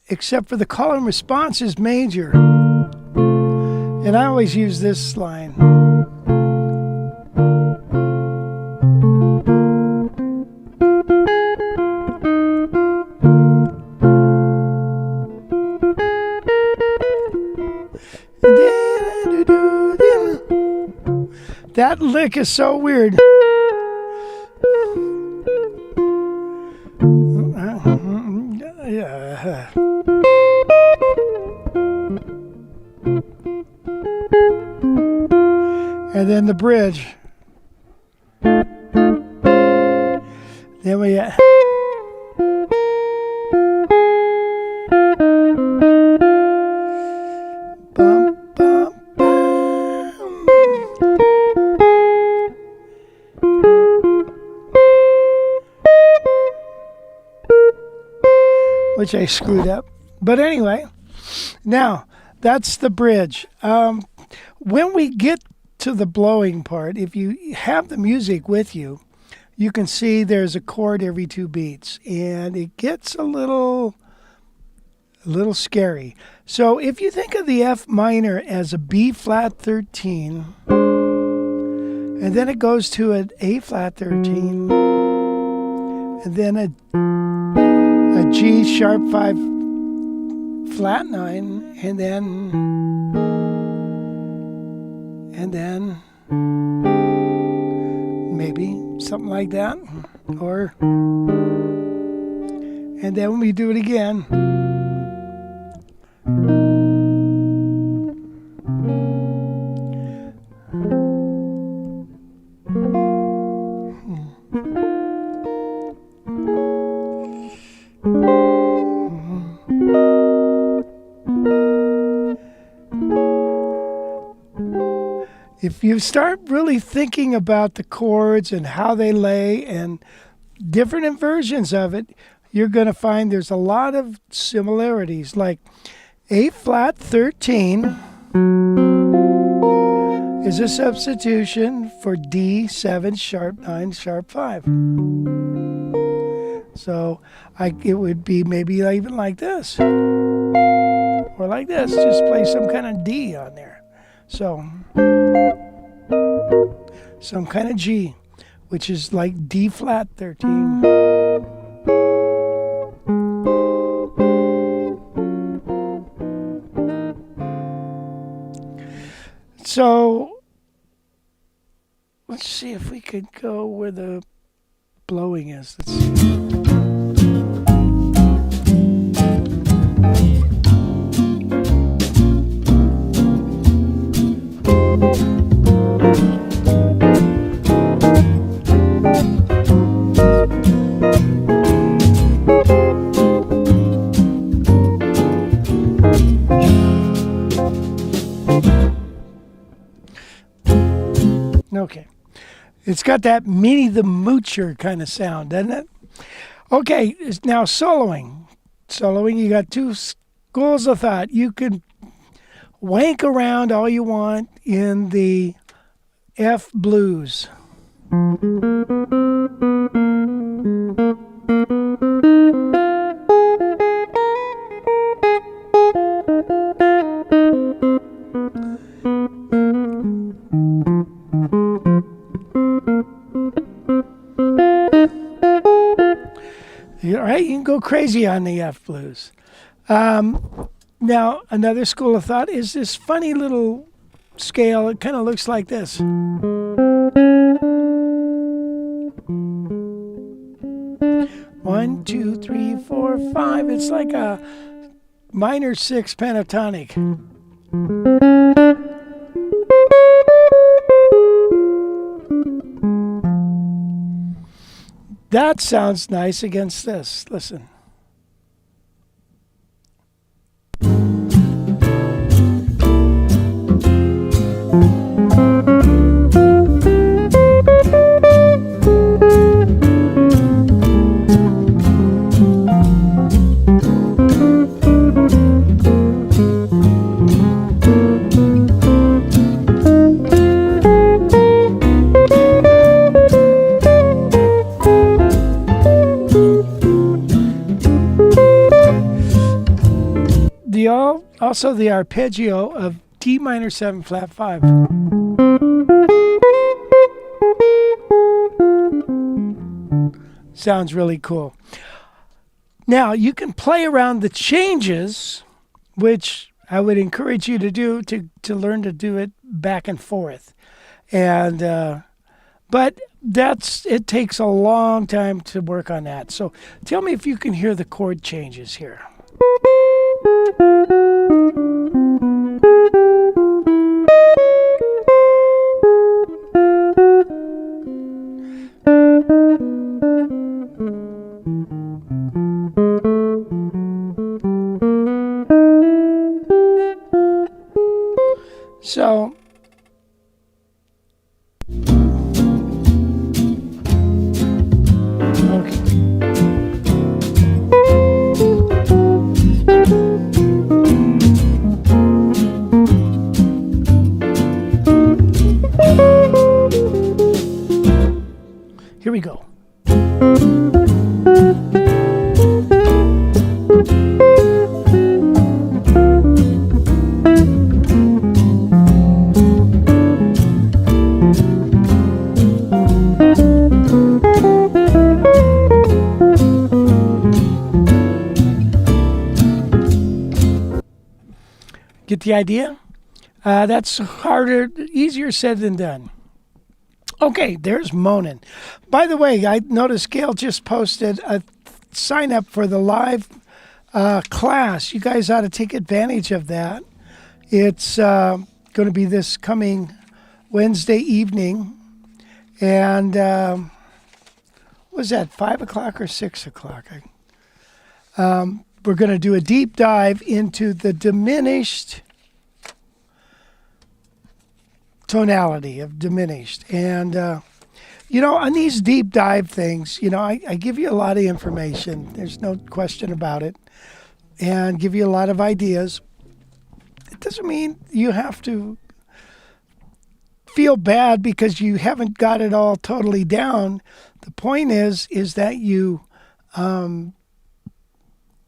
except for the call and response is major. And I always use this line. That lick is so weird. And then the bridge. Then we bum, bum, bum. Which I screwed up. But anyway, now that's the bridge. When we get to the blowing part, if you have the music with you, you can see there's a chord every 2 beats, and it gets a little scary. So if you think of the F minor as a B flat 13, and then it goes to an A flat 13, and then a G sharp 5 flat 9, and then maybe something like that, and then we do it again. If you start really thinking about the chords and how they lay and different inversions of it, you're going to find there's a lot of similarities. Like A flat 13 is a substitution for D 7 sharp 9 sharp 5. So it would be maybe even like this or like this. Just play some kind of D on there. So some kind of G, which is like D flat 13. So let's see if we could go where the blowing is. Let's see. Okay. It's got that Minnie the Moocher kind of sound, doesn't it? Okay, now soloing. Soloing, you got 2 schools of thought. You can wank around all you want in the F blues. All right, you can go crazy on the F blues. Now, another school of thought is this funny little scale. It kind of looks like this. 1, 2, 3, 4, 5. It's like a minor 6 pentatonic. That sounds nice against this. Listen. also the arpeggio of D minor 7 flat 5. Sounds really cool. Now, you can play around the changes, which I would encourage you to do to learn to do it back and forth. And but it takes a long time to work on that. So tell me if you can hear the chord changes here. So here we go. Get the idea? That's easier said than done. Okay, there's Moanin. By the way, I noticed Gail just posted a sign up for the live class. You guys ought to take advantage of that. It's going to be this coming Wednesday evening. And was that 5 o'clock or 6 o'clock? We're going to do a deep dive into the diminished tonality of diminished. And, on these deep dive things, I give you a lot of information. There's no question about it. And give you a lot of ideas. It doesn't mean you have to feel bad because you haven't got it all totally down. The point is that you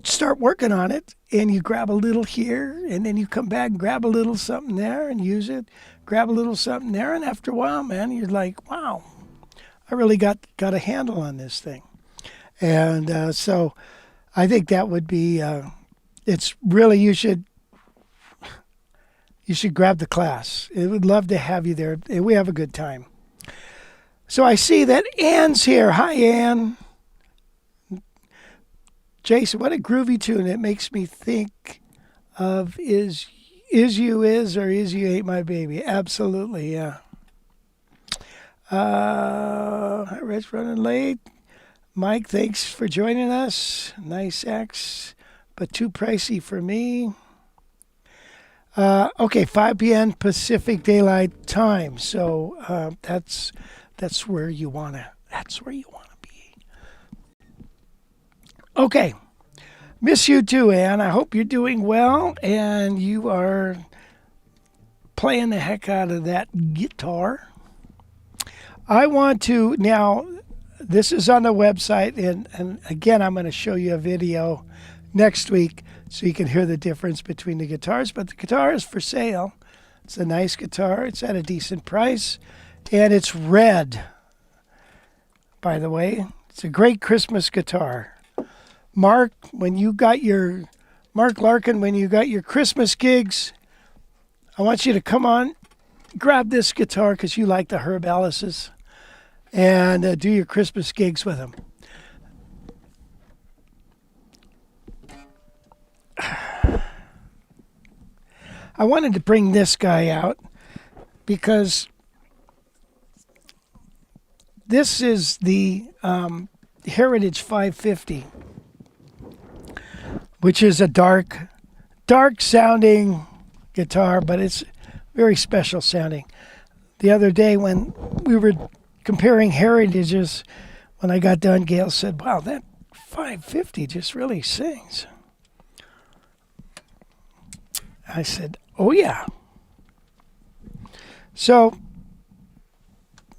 start working on it and you grab a little here and then you come back and grab a little something there and use it, grab a little something there, and after a while, man, you're like, wow, I really got a handle on this thing. And so I think that would be, it's really, you should grab the class. I would love to have you there. We have a good time. So I see that Ann's here. Hi, Ann. Jason, what a groovy tune. It makes me think of Is You Is or Is You Ain't My Baby. Absolutely, yeah. Hi, Rich, running late. Mike, thanks for joining us. Nice X, but too pricey for me. Okay, 5 p.m. Pacific Daylight Time. So that's where you wanna. That's where you wanna be. Okay, miss you too, Ann. I hope you're doing well and you are playing the heck out of that guitar. I want to now. This is on the website, and again, I'm going to show you a video next week so you can hear the difference between the guitars. But the guitar is for sale. It's a nice guitar. It's at a decent price, and it's red. By the way, it's a great Christmas guitar. Mark Larkin, when you got your Christmas gigs, I want you to come on, grab this guitar because you like the Herb Ellis's, and do your Christmas gigs with them. I wanted to bring this guy out because this is the Heritage 550, which is a dark sounding guitar, but it's very special sounding. The other day when we were comparing Heritages, when I got done, Gail said, wow, that 550 just really sings. I said, oh yeah. So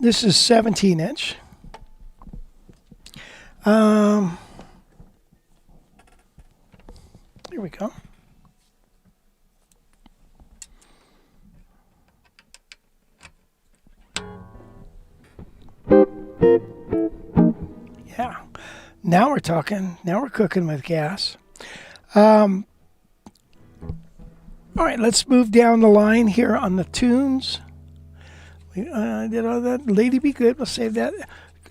this is 17-inch. Here we go. Yeah. Now we're talking. Now we're cooking with gas. All right, let's move down the line here on the tunes. We did all that. Lady Be Good. We'll save that.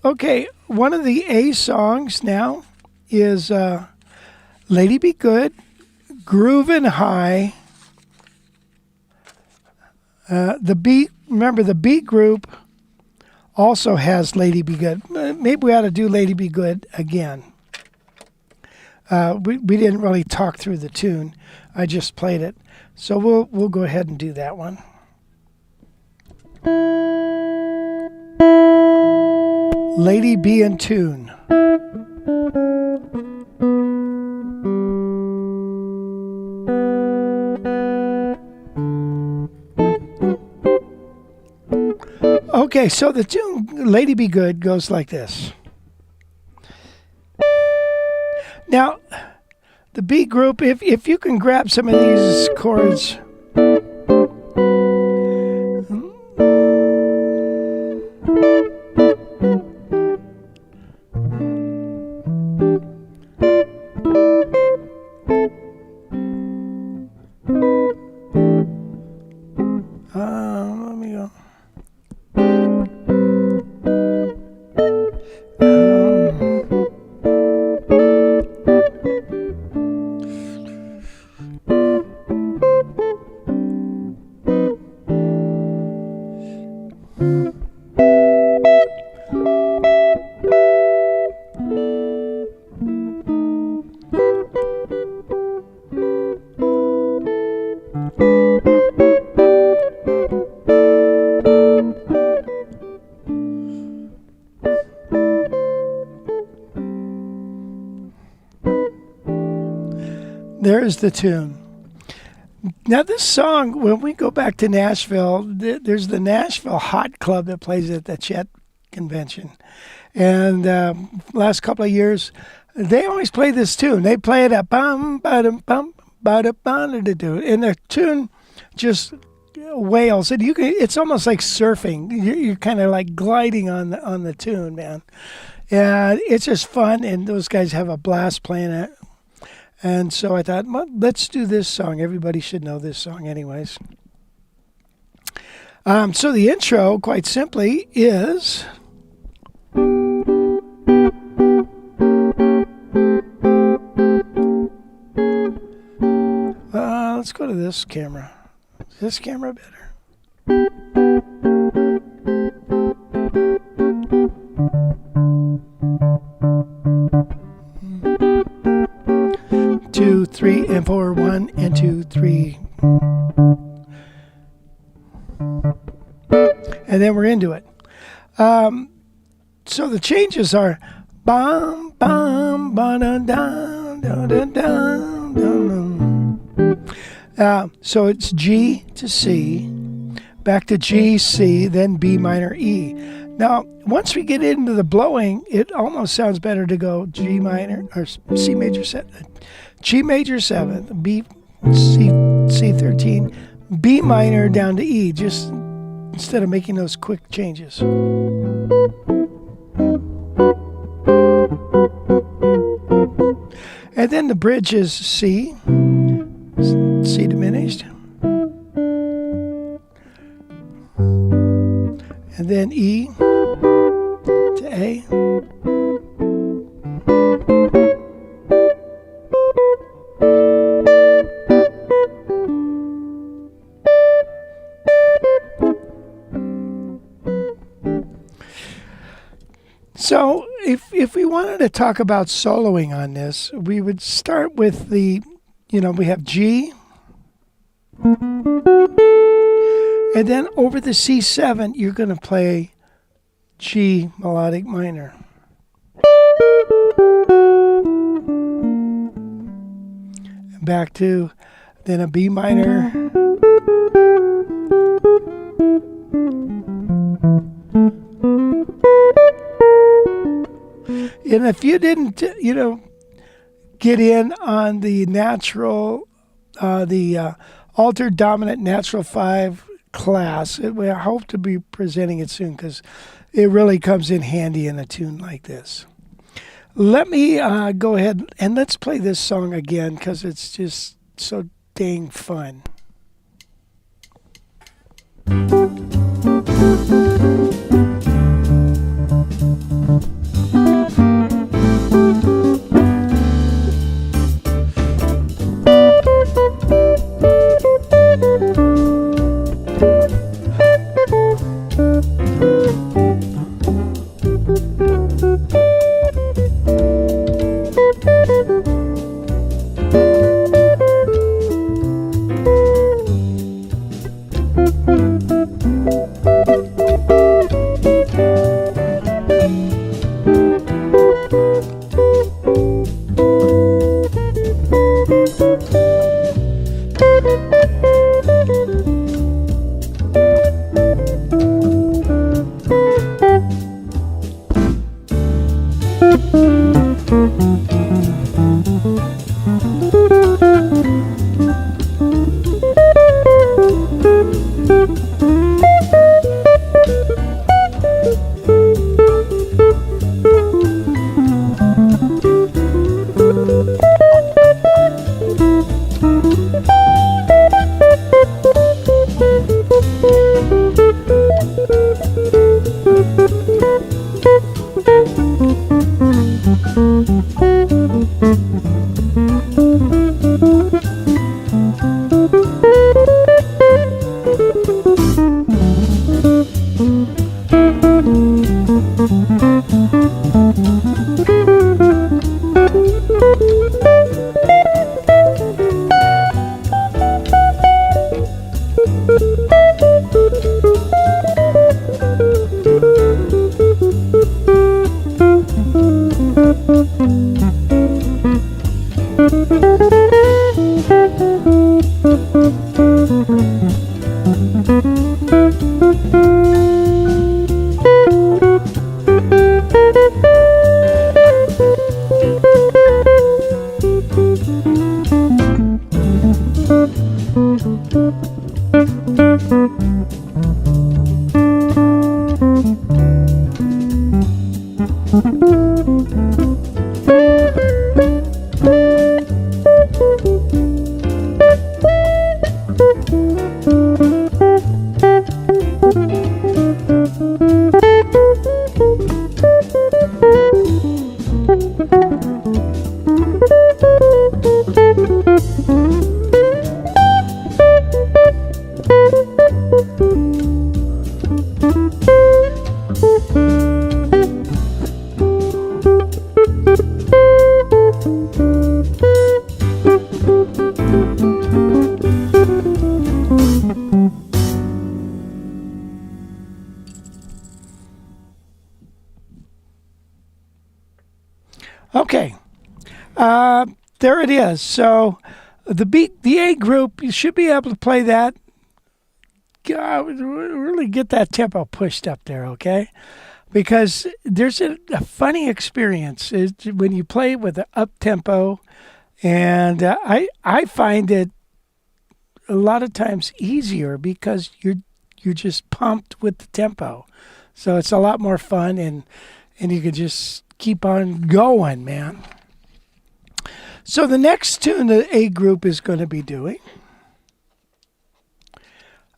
Okay, one of the A songs now is Lady Be Good, Groovin' High. Remember the B group also has Lady Be Good. Maybe we ought to do Lady Be Good again. We didn't really talk through the tune. I just played it. So we'll go ahead and do that one. Lady Be in Tune. Okay, so the tune Lady Be Good goes like this. Now, the B group, if you can grab some of these chords. Let me go. There's the tune. Now this song, when we go back to Nashville, there's the Nashville Hot Club that plays at the Chet Convention. And last couple of years, they always play this tune. They play it at bum, ba-dum, bum, ba-da, ba-da-da-do. And the tune just wails. And it's almost like surfing. You're kind of like gliding on the tune, man. And it's just fun, and those guys have a blast playing it. And so I thought, well, let's do this song. Everybody should know this song anyways. So the intro, quite simply, is... let's go to this camera. Is this camera better? 2, 3, and 4, 1, and 2, 3. And then we're into it. So the changes are bum, bum, ba-da-dum, da-da-dum, da-dum. So it's G to C, back to G, C, then B minor, E. Now, once we get into the blowing, it almost sounds better to go G minor, or C major 7, G major 7, B, C 13, B minor down to E, just instead of making those quick changes. And then the bridge is C, C diminished. And then E to A. So if we wanted to talk about soloing on this, we would start with we have G. And then over the C7, you're going to play G melodic minor. And back to then a B minor. And if you didn't, get in on the natural, the altered dominant natural 5 class. I hope to be presenting it soon because it really comes in handy in a tune like this. Let me go ahead and let's play this song again because it's just so dang fun. Okay, there it is. So the A group, you should be able to play that. Really get that tempo pushed up there, okay? Because there's a funny experience is when you play with the up tempo, and I find it a lot of times easier because you're just pumped with the tempo, so it's a lot more fun, and you can just keep on going, man. So the next tune the A group is going to be doing.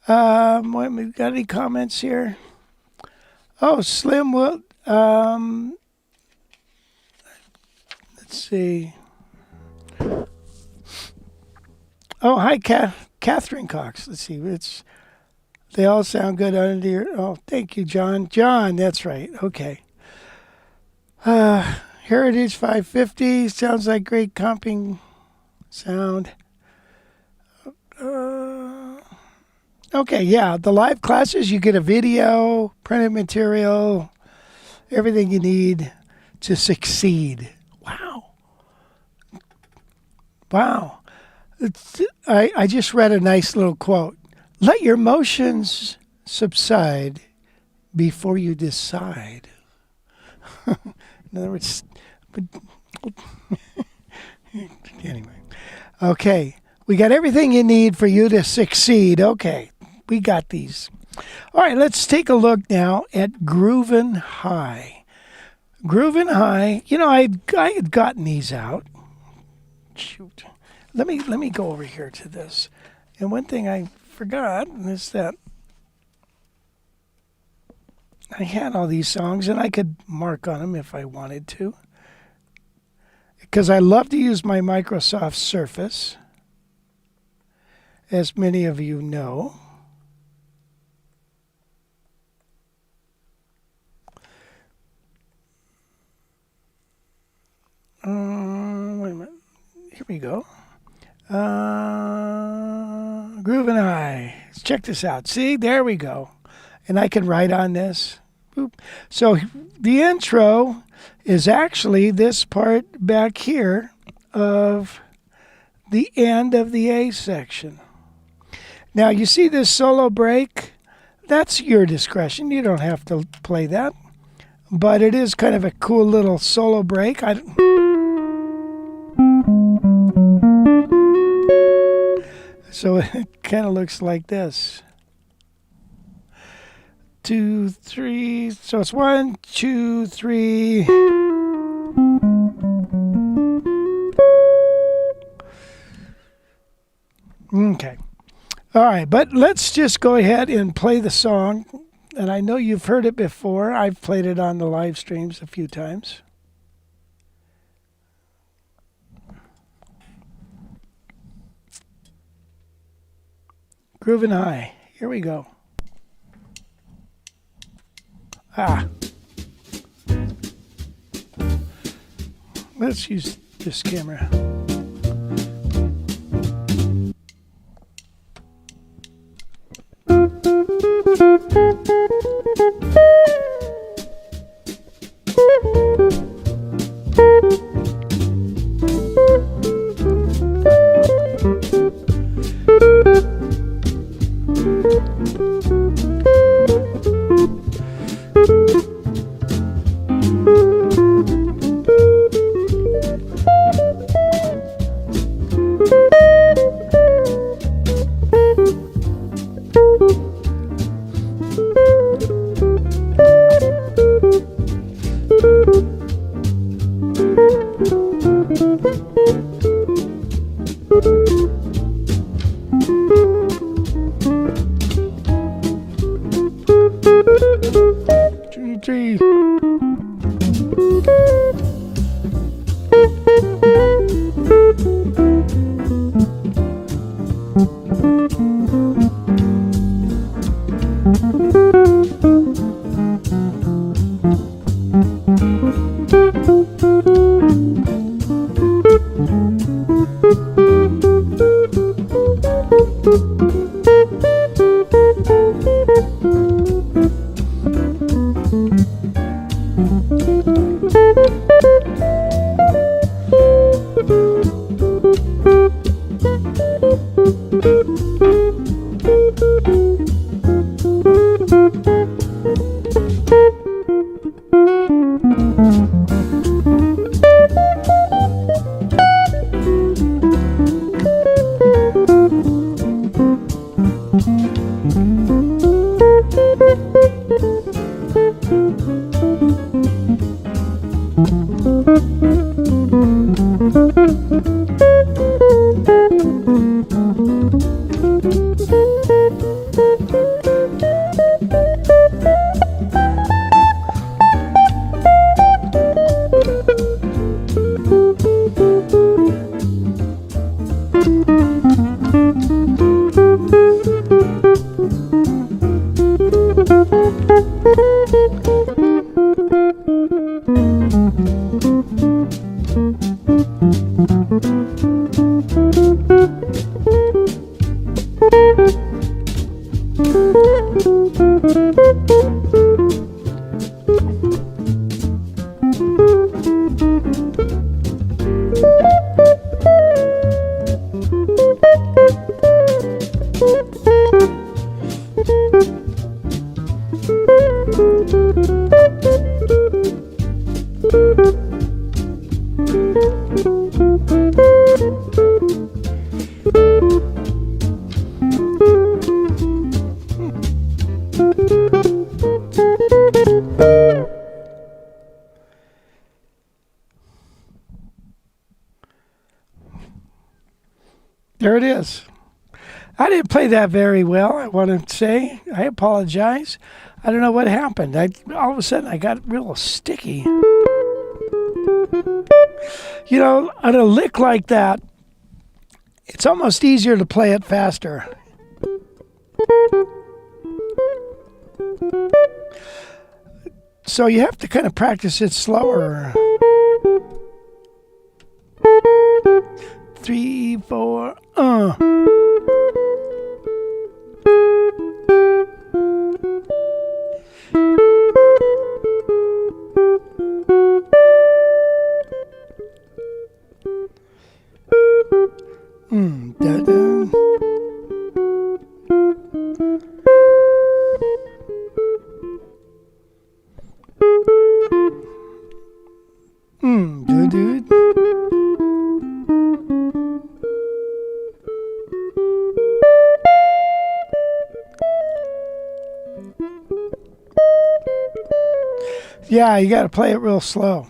We got any comments here? Oh, Slim will. Let's see. Oh, hi, Catherine Cox. Let's see. They all sound good under your. Oh, thank you, John. John, that's right. Okay. Heritage 550 sounds like great comping sound. Okay, yeah, the live classes, you get a video, printed material, everything you need to succeed. Wow. Wow. I just read a nice little quote. Let your emotions subside before you decide. In other words, anyway. Okay, we got everything you need for you to succeed. Okay, We got these. All right, let's take a look now at Groovin High. Groovin High, I had gotten these out. Shoot. Let me go over here to this. And one thing I forgot is that I had all these songs, and I could mark on them if I wanted to. Because I love to use my Microsoft Surface, as many of you know. Wait a minute. Here we go. Groovin High. Let's check this out. See, there we go. And I can write on this. Boop. So the intro is actually this part back here of the end of the A section. Now you see this solo break? That's your discretion. You don't have to play that. But it is kind of a cool little solo break. So it kind of looks like this. 2, 3. So it's 1, 2, 3. Okay. All right, but let's just go ahead and play the song. And I know you've heard it before. I've played it on the live streams a few times. Groovin High. Here we go. Let's use this camera. There it is. I didn't play that very well, I want to say. I apologize. I don't know what happened. All of a sudden, I got real sticky. You know, on a lick like that, it's almost easier to play it faster. So you have to kind of practice it slower. 3, 4, da, da. Do, do. Yeah, you got to play it real slow.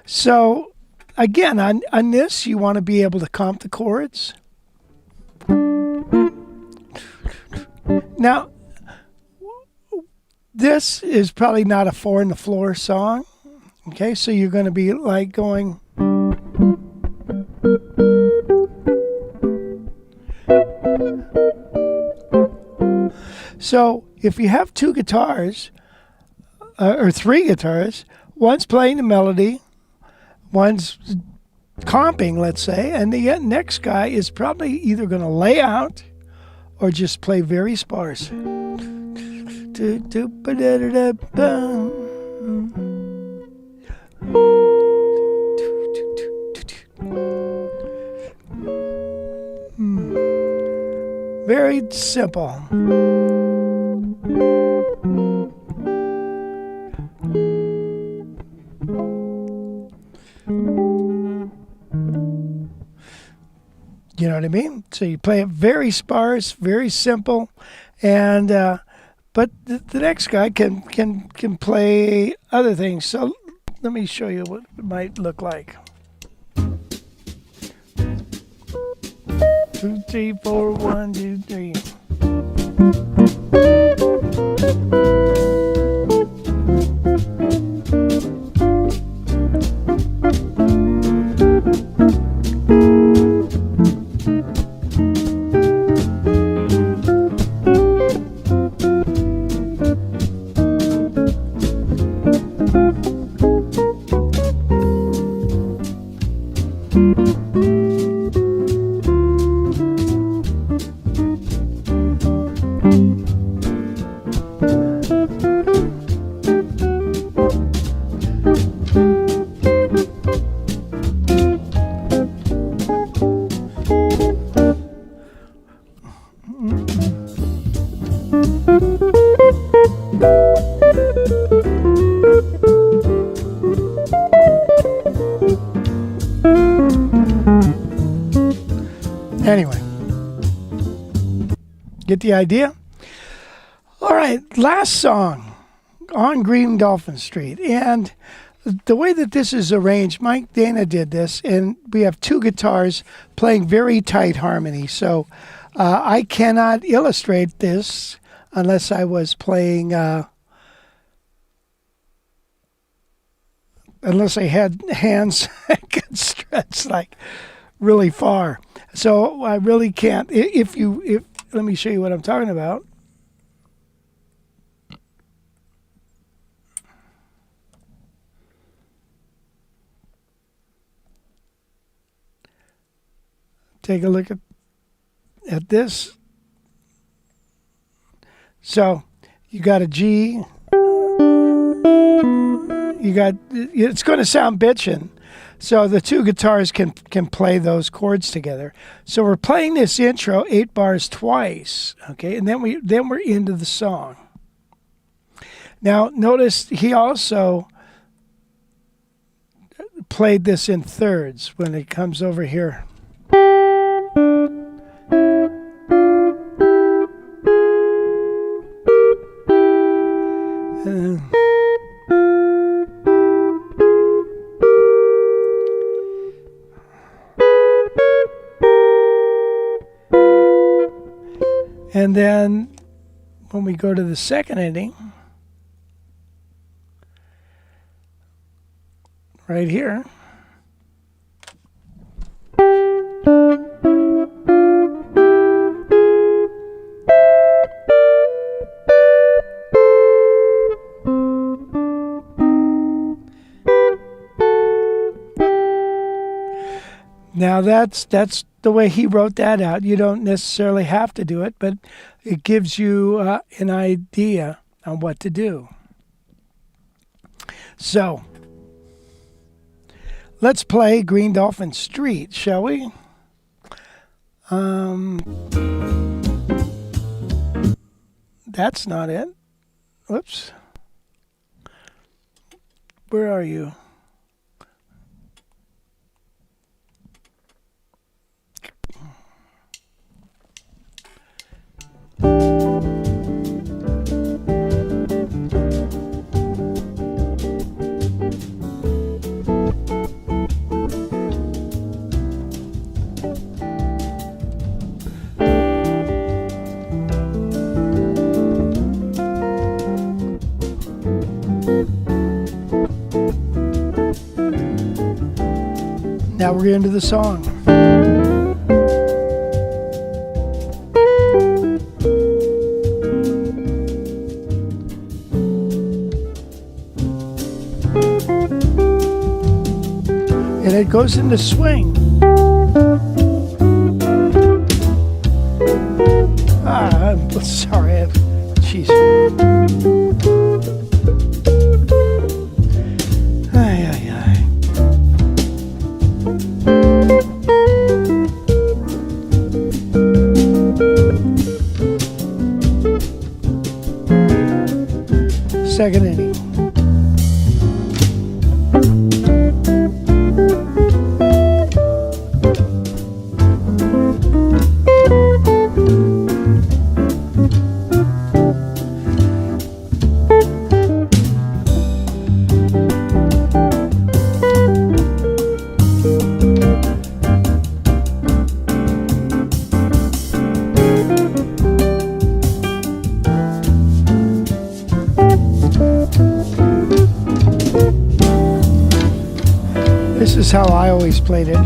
So, again, on this, you want to be able to comp the chords. Now, this is probably not a 4 in the floor song. Okay, so you're going to be like going. So if you have 2 guitars, or 3 guitars, one's playing the melody, one's comping, let's say, and the next guy is probably either going to lay out or just play very sparse. Very simple. You know what I mean? So you play it very sparse, very simple, and but the next guy can play other things. So let me show you what it might look like. 2, 3, 4, 1, 2, 3. Anyway, get the idea? All right, last song, On Green Dolphin Street. And the way that this is arranged, Mike Dana did this, and we have 2 guitars playing very tight harmony. So I cannot illustrate this unless I was playing, unless I had hands that could stretch like really far. So I really can't. If let me show you what I'm talking about. Take a look at this. So you got a G. You got. It's going to sound bitchin'. So the 2 guitars can play those chords together. So we're playing this intro 8 bars twice, okay, and then we're into the song. Now notice he also played this in thirds when it comes over here. And then when we go to the second ending, right here, now that's the way he wrote that out. You don't necessarily have to do it, but it gives you an idea on what to do. So let's play Green Dolphin Street, shall we? That's not it. Whoops. Where are you? Now we're into the song. And it goes into swing. I'm sorry. Jeez. Ay, ay, ay. Second inning. This is how I always played it.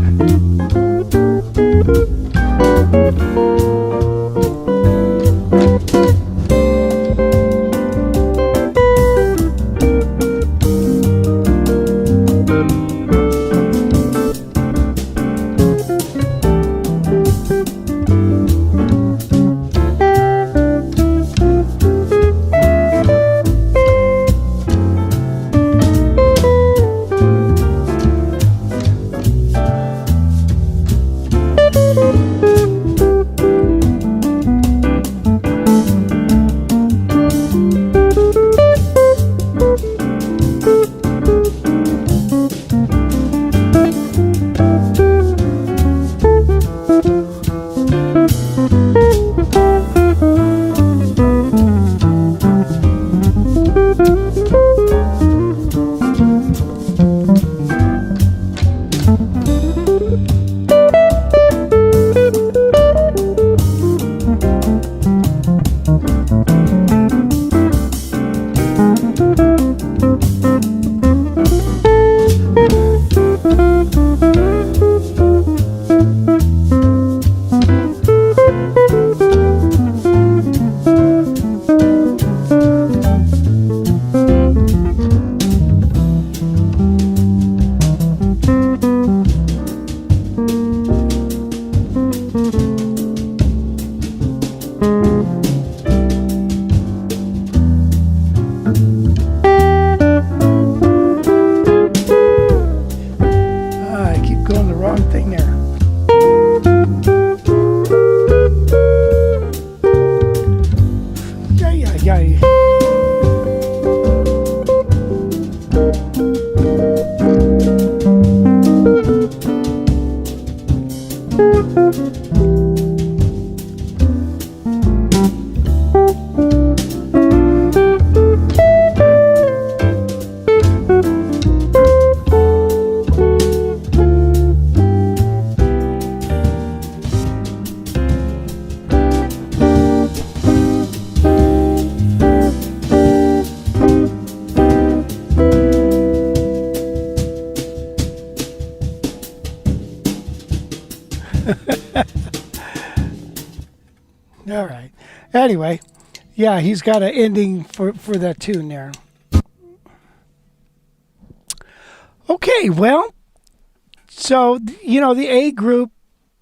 All right. Anyway, yeah, he's got an ending for that tune there. Okay, well, so, the A group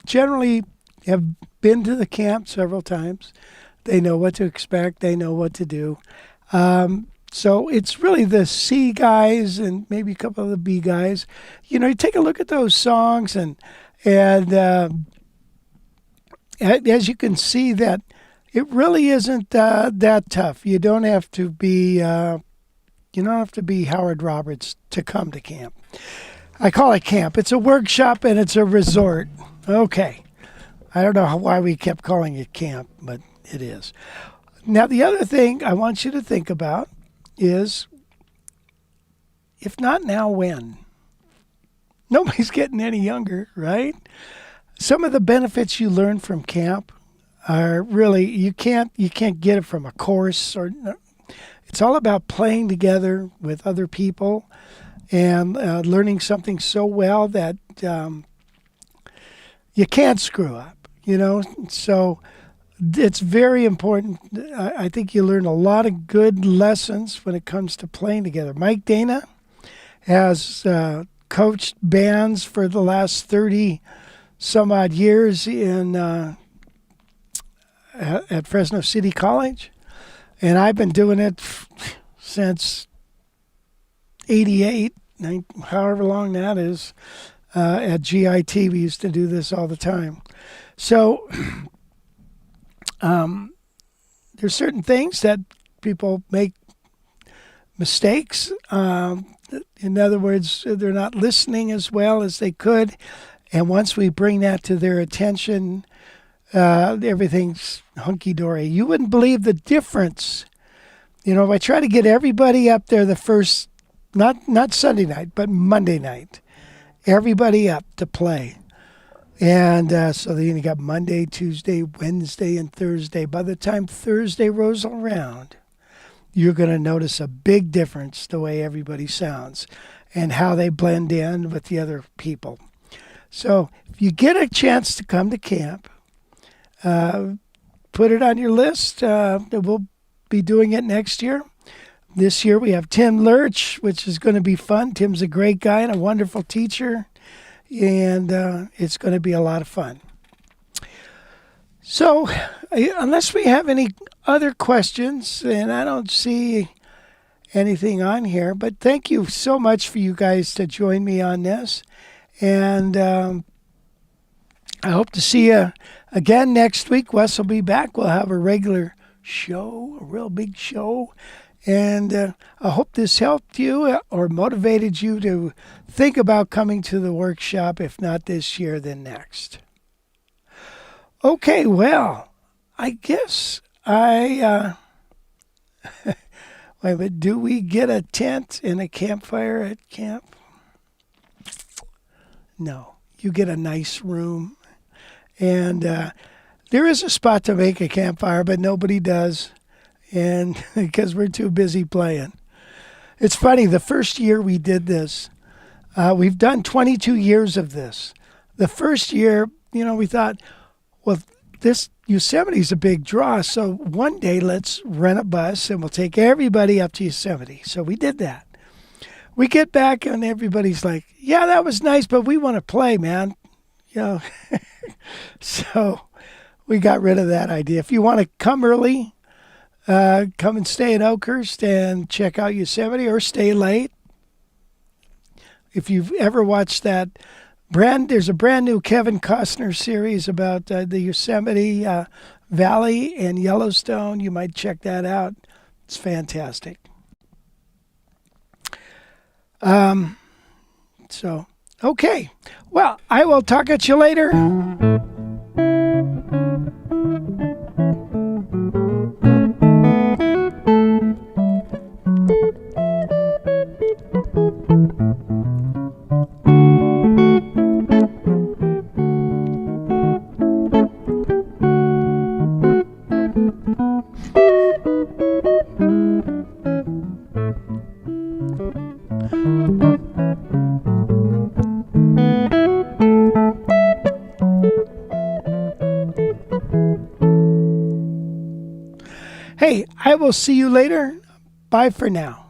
generally have been to the camp several times. They know what to expect. They know what to do. So it's really the C guys and maybe a couple of the B guys. You take a look at those songs and as you can see that it really isn't that tough. You don't have to be Howard Roberts to come to camp. I call it camp. It's a workshop and it's a resort. Okay. I don't know why we kept calling it camp, but it is. Now, the other thing I want you to think about is, if not now, when? Nobody's getting any younger, right? Some of the benefits you learn from camp are really, you can't get it from a course, or it's all about playing together with other people and learning something so well that you can't screw up, So it's very important. I think you learn a lot of good lessons when it comes to playing together. Mike Dana has coached bands for the last 30 some odd years at Fresno City College, and I've been doing it since 88, however long that is. At GIT, we used to do this all the time. So there's certain things that people make mistakes. In other words, they're not listening as well as they could. And once we bring that to their attention, everything's hunky-dory. You wouldn't believe the difference. If I try to get everybody up there the first, not Sunday night, but Monday night, everybody up to play. And so then you got Monday, Tuesday, Wednesday, and Thursday. By the time Thursday rolls around, you're going to notice a big difference the way everybody sounds and how they blend in with the other people. So if you get a chance to come to camp, put it on your list. We'll be doing it next year. This year we have Tim Lurch, which is going to be fun. Tim's a great guy and a wonderful teacher, and it's going to be a lot of fun. So unless we have any other questions, and I don't see anything on here, but thank you so much for you guys to join me on this. And I hope to see you again next week. Wes will be back. We'll have a regular show, a real big show. And I hope this helped you or motivated you to think about coming to the workshop, if not this year, then next. Okay, well, I guess wait a minute, do we get a tent and a campfire at camp? No, you get a nice room. And there is a spot to make a campfire, but nobody does. And because we're too busy playing. It's funny, the first year we did this, we've done 22 years of this. The first year, we thought, well, this Yosemite's a big draw, so one day let's rent a bus and we'll take everybody up to Yosemite. So we did that. We get back and everybody's like, yeah, that was nice, but we want to play, man. So we got rid of that idea. If you want to come early, come and stay in Oakhurst and check out Yosemite, or stay late. If you've ever watched that there's a brand new Kevin Costner series about the Yosemite Valley and Yellowstone. You might check that out. It's fantastic. So, okay. Well, I will talk at you later. will see you later. Bye for now.